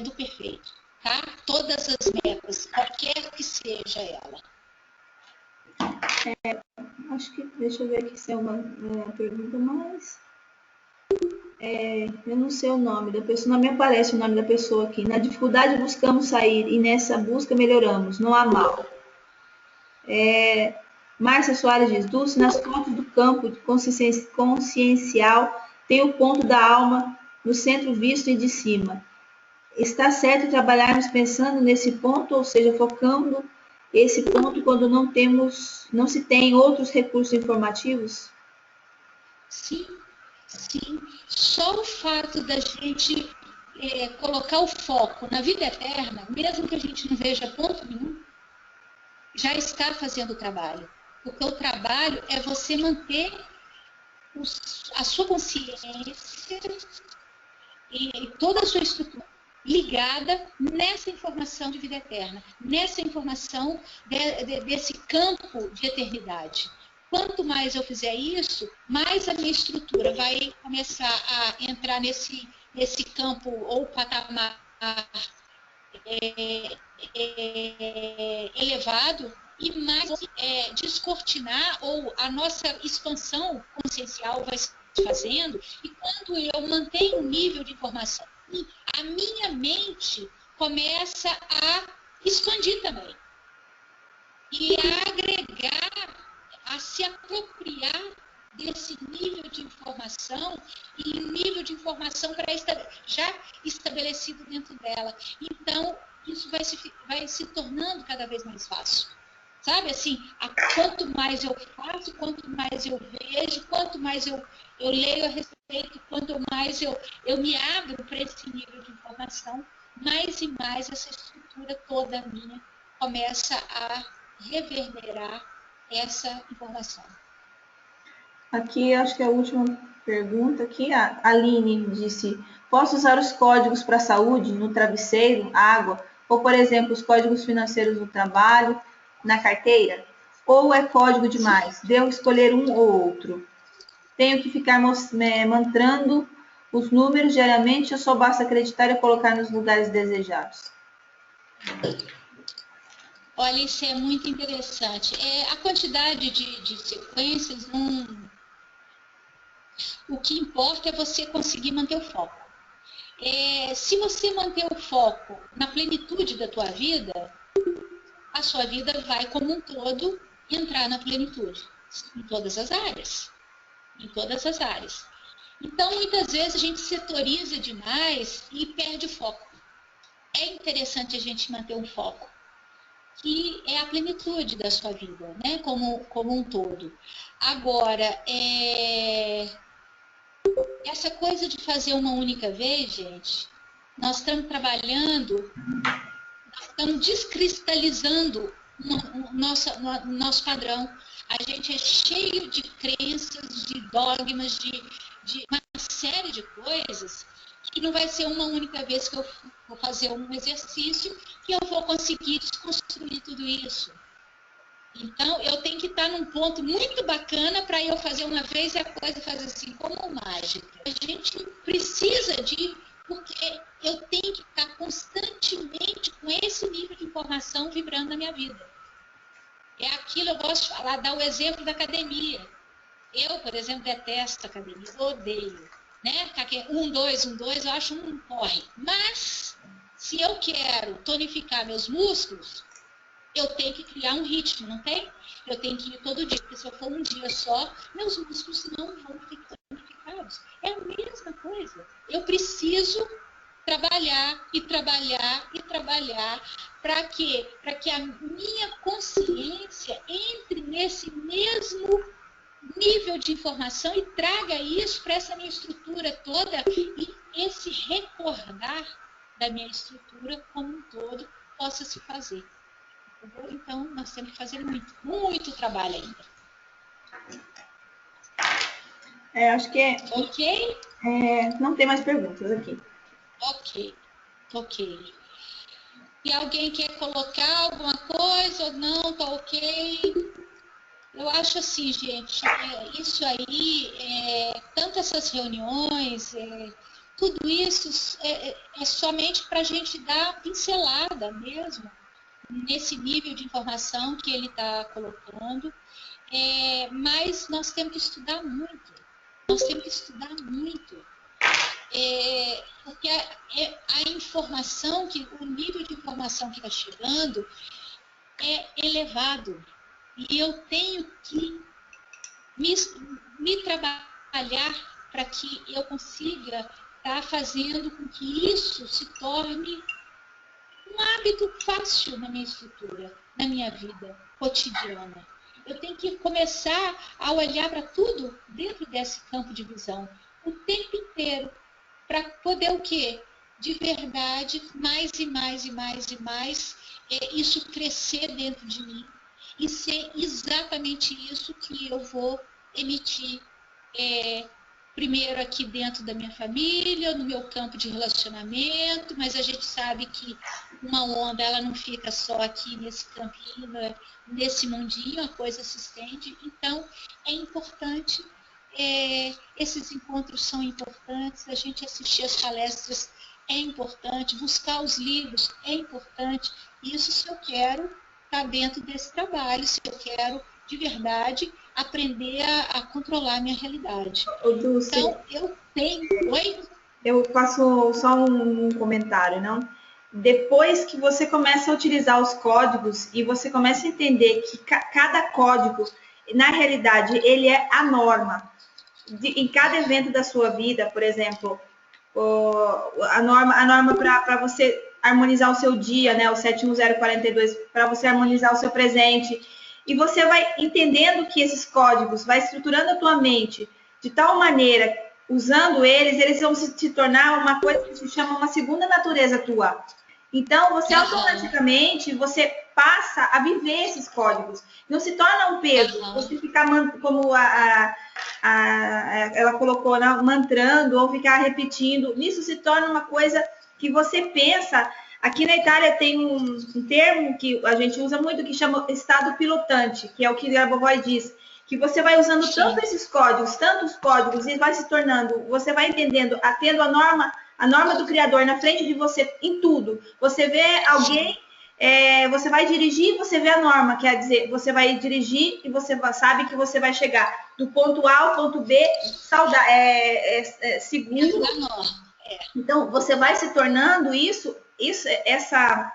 do perfeito, tá? Todas as metas, qualquer que seja ela. Acho que, deixa eu ver aqui se é uma pergunta mais. Eu não sei o nome da pessoa, não me aparece o nome da pessoa aqui. Na dificuldade buscamos sair e nessa busca melhoramos, não há mal. Márcia Soares diz, Dulce, nas fotos do campo de consciencial tem o ponto da alma no centro visto e de cima. Está certo trabalharmos pensando nesse ponto, ou seja, focando esse ponto quando não se tem outros recursos informativos? Sim, sim. Só o fato da gente colocar o foco na vida eterna, mesmo que a gente não veja ponto nenhum, já está fazendo o trabalho. Porque o trabalho é você manter a sua consciência e toda a sua estrutura ligada nessa informação de vida eterna, nessa informação desse campo de eternidade. Quanto mais eu fizer isso, mais a minha estrutura vai começar a entrar nesse campo ou patamar elevado e mais descortinar ou a nossa expansão consciencial vai se fazendo, e quando eu mantenho um nível de informação, a minha mente começa a expandir também e a agregar, a se apropriar desse nível de informação e nível de informação já estabelecido dentro dela. Então, isso vai se tornando cada vez mais fácil. Sabe, assim, quanto mais eu faço, quanto mais eu vejo, quanto mais eu leio a respeito, quanto mais eu me abro para esse nível de informação, mais e mais essa estrutura toda minha começa a reverberar essa informação. Aqui, acho que é a última pergunta aqui, a Aline disse, posso usar os códigos para a saúde no travesseiro, água, ou, por exemplo, os códigos financeiros no trabalho, na carteira? Ou é código demais? Devo escolher um ou outro? Tenho que ficar mantrando os números diariamente ou só basta acreditar e colocar nos lugares desejados? Olha, isso é muito interessante. A quantidade de sequências, o que importa é você conseguir manter o foco. Se você manter o foco na plenitude da tua vida, a sua vida vai, como um todo, entrar na plenitude, em todas as áreas. Em todas as áreas. Então, muitas vezes, a gente setoriza demais e perde o foco. É interessante a gente manter um foco, que é a plenitude da sua vida, né? Como um todo. Agora, essa coisa de fazer uma única vez, gente, nós estamos trabalhando, nós estamos descristalizando o nosso padrão. A gente é cheio de crenças, de dogmas, de uma série de coisas que não vai ser uma única vez que eu vou fazer um exercício que eu vou conseguir desconstruir tudo isso. Então, eu tenho que estar num ponto muito bacana para eu fazer uma vez e a coisa fazer assim, como mágica. A gente precisa porque eu tenho que estar constantemente com esse nível de informação vibrando na minha vida. É aquilo, eu gosto de falar, dar o exemplo da academia. Eu, por exemplo, detesto academia, odeio. Né? 1, 2, 1, 2, eu acho um porre. Mas, se eu quero tonificar meus músculos, eu tenho que criar um ritmo, não tem? Eu tenho que ir todo dia, porque se eu for um dia só, meus músculos não vão ficar tonificados. É a mesma coisa. Eu preciso trabalhar e trabalhar e trabalhar para quê? Para que a minha consciência entre nesse mesmo nível de informação e traga isso para essa minha estrutura toda e esse recordar da minha estrutura como um todo possa se fazer. Entendeu? Então, nós temos que fazer muito, muito trabalho ainda. Acho que Ok? Não tem mais perguntas aqui. Ok. E alguém quer colocar alguma coisa ou não? Tá ok? Eu acho assim, gente, isso aí, tanto essas reuniões, tudo isso é somente para a gente dar pincelada mesmo, nesse nível de informação que ele está colocando, mas nós temos que estudar muito, porque a informação, o nível de informação que está chegando é elevado, e eu tenho que me trabalhar para que eu consiga estar fazendo com que isso se torne um hábito fácil na minha estrutura, na minha vida cotidiana. Eu tenho que começar a olhar para tudo dentro desse campo de visão o tempo inteiro, para poder o quê? De verdade, mais e mais e mais e mais, isso crescer dentro de mim e ser exatamente isso que eu vou emitir, primeiro aqui dentro da minha família, no meu campo de relacionamento, mas a gente sabe que uma onda, ela não fica só aqui nesse campinho, nesse mundinho, a coisa se estende. Então, é importante, esses encontros são importantes, a gente assistir as palestras é importante, buscar os livros é importante. Isso se eu quero estar dentro desse trabalho, se eu quero, de verdade, aprender a controlar a minha realidade. Dulce, então, eu tenho... Oi? Eu faço só um comentário, não? Depois que você começa a utilizar os códigos e você começa a entender que cada código, na realidade, ele é a norma. Em cada evento da sua vida, por exemplo, a norma para você harmonizar o seu dia, né, o 71042, para você harmonizar o seu presente. E você vai entendendo que esses códigos, vai estruturando a tua mente de tal maneira, usando eles vão se tornar uma coisa que se chama uma segunda natureza tua. Então, você automaticamente, você passa a viver esses códigos. Não se torna um peso. Você ficar, como ela colocou, mantrando ou ficar repetindo. Isso se torna uma coisa que você pensa. Aqui na Itália tem um termo que a gente usa muito, que chama estado pilotante, que é o que Grabovoi diz, que você vai usando tantos códigos, e vai se tornando, você vai entendendo, tendo a norma do Criador na frente de você em tudo. Você vê alguém, você vai dirigir, você vê a norma, quer dizer, você vai dirigir e você sabe que você vai chegar do ponto A ao ponto B, seguro. Então, você vai se tornando essa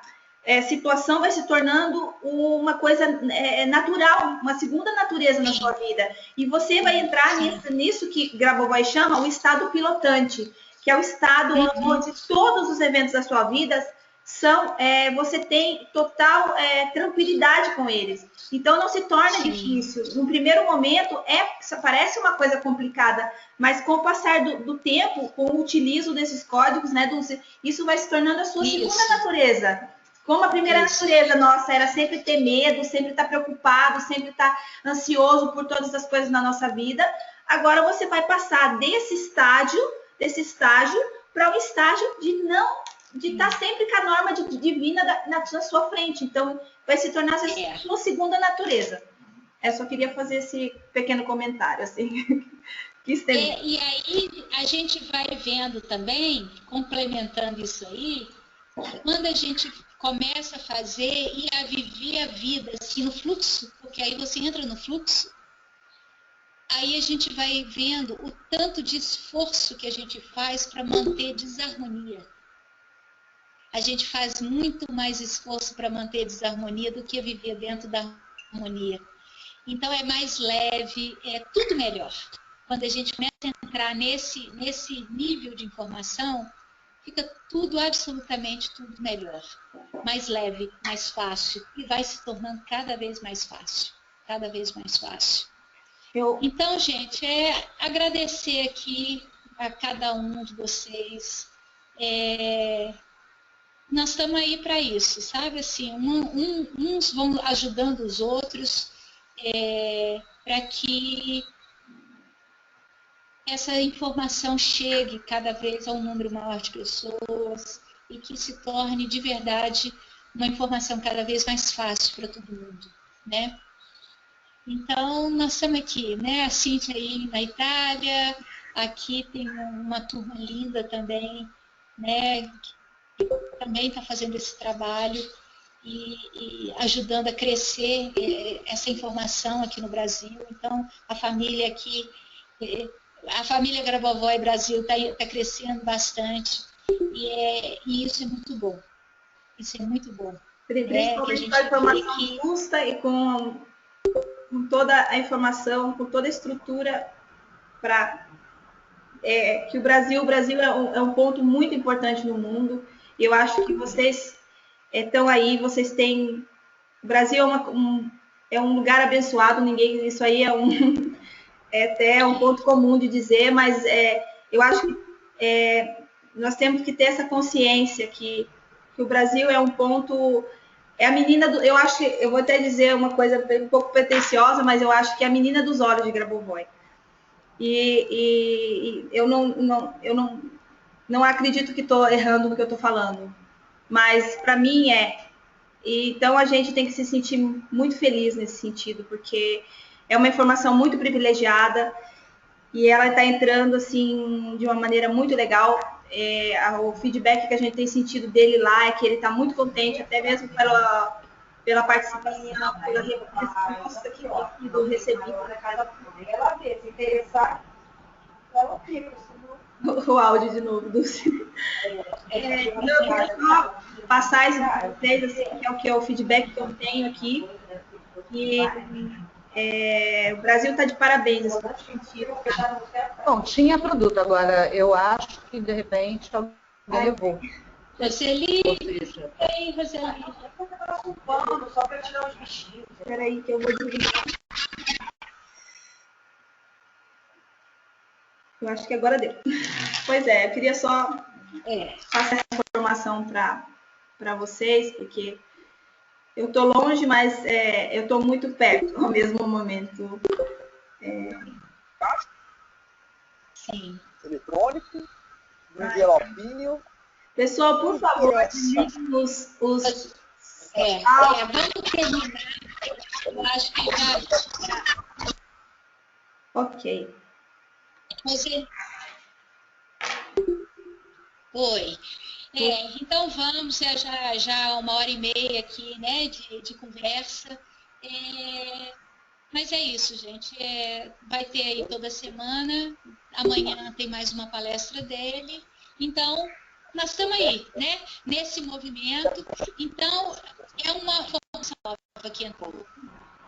situação vai se tornando uma coisa natural, uma segunda natureza na sua vida. E você vai entrar nisso que Grabovoi chama o estado pilotante, que é o estado onde todos os eventos da sua vida você tem total tranquilidade com eles. Então, não se torna difícil. No primeiro momento, parece uma coisa complicada, mas com o passar do tempo, com o utilizo desses códigos, né, Dulce, isso vai se tornando a sua segunda natureza. Como a primeira natureza nossa era sempre ter medo, sempre estar preocupado, sempre estar ansioso por todas as coisas na nossa vida, agora você vai passar desse estágio para o estágio de estar sempre com a norma divina na sua frente. Então, vai se tornar a sua segunda natureza. Eu só queria fazer esse pequeno comentário, assim. E aí, a gente vai vendo também, complementando isso aí, quando a gente começa a fazer e a viver a vida assim, no fluxo, porque aí você entra no fluxo, aí a gente vai vendo o tanto de esforço que a gente faz para manter desarmonia. A gente faz muito mais esforço para manter desarmonia do que viver dentro da harmonia. Então, é mais leve, é tudo melhor. Quando a gente começa a entrar nesse nível de informação, fica tudo, absolutamente tudo melhor. Mais leve, mais fácil. E vai se tornando cada vez mais fácil. Cada vez mais fácil. Então, gente, agradecer aqui a cada um de vocês. Nós estamos aí para isso, sabe? Assim, uns vão ajudando os outros para que essa informação chegue cada vez a um número maior de pessoas e que se torne de verdade uma informação cada vez mais fácil para todo mundo, né? Então, nós estamos aqui, né? A Cíntia aí na Itália, aqui tem uma turma linda também, né? Que também está fazendo esse trabalho e ajudando a crescer essa informação aqui no Brasil. Então, a família aqui, a família Grabovoi Brasil está crescendo bastante e isso é muito bom. Isso é muito bom. Principalmente com a informação justa e com toda a informação, com toda a estrutura para que o Brasil é um ponto muito importante no mundo. E eu acho que vocês estão aí, vocês têm... O Brasil é um lugar abençoado, ninguém... Isso aí é até um ponto comum de dizer, mas eu acho que nós temos que ter essa consciência que o Brasil é um ponto... É a menina do... Eu acho que... Eu vou até dizer uma coisa um pouco pretensiosa, mas eu acho que é a menina dos olhos de Grabovoi. E eu não acredito que estou errando no que eu estou falando. Mas, para mim, Então, a gente tem que se sentir muito feliz nesse sentido, porque é uma informação muito privilegiada e ela está entrando, assim, de uma maneira muito legal. O feedback que a gente tem sentido dele lá é que ele está muito contente, até mesmo pela participação, pela resposta que do recebido. Ela vê, se interessar, ela fica. O áudio de novo, Dulce. Eu queria só passar isso para vocês, assim, que é o que é o feedback que eu tenho aqui. E o Brasil está de parabéns nesse sentido. Bom, tinha produto, agora eu acho que de repente alguém levou. Roseli, Roseli. Só para tirar os bichinhos. Espera aí que eu vou desligar. Eu acho que agora deu. Pois eu queria só passar essa informação para vocês, porque eu estou longe, mas eu estou muito perto ao mesmo momento. Sim. Eletrônico, envelopinho. Pessoal, por favor, desliguem os vamos terminar. Eu acho que já... Ok. Você... Oi. Então vamos, já 1h30 aqui, né, de conversa. Mas é isso, gente. Vai ter aí toda semana. Amanhã tem mais uma palestra dele. Então, nós estamos aí, né, nesse movimento. Então, é uma formação nova que entrou.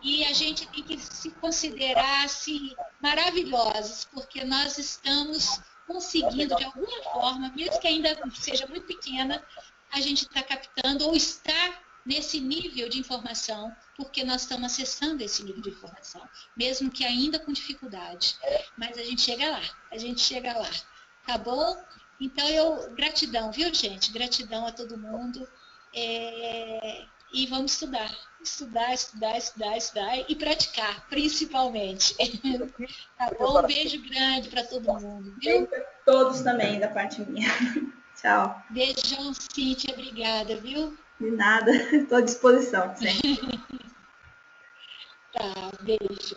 E a gente tem que se considerar assim, maravilhosos, porque nós estamos conseguindo, de alguma forma, mesmo que ainda seja muito pequena, a gente está captando ou está nesse nível de informação, porque nós estamos acessando esse nível de informação, mesmo que ainda com dificuldade. Mas a gente chega lá, tá bom? Então, gratidão, viu, gente? Gratidão a todo mundo. E vamos estudar e praticar, principalmente. Tá bom? Um beijo grande para todo mundo, viu? Para todos também, da parte minha. Tchau. Beijão, Cíntia, obrigada, viu? De nada, estou à disposição sempre. Tá, beijo.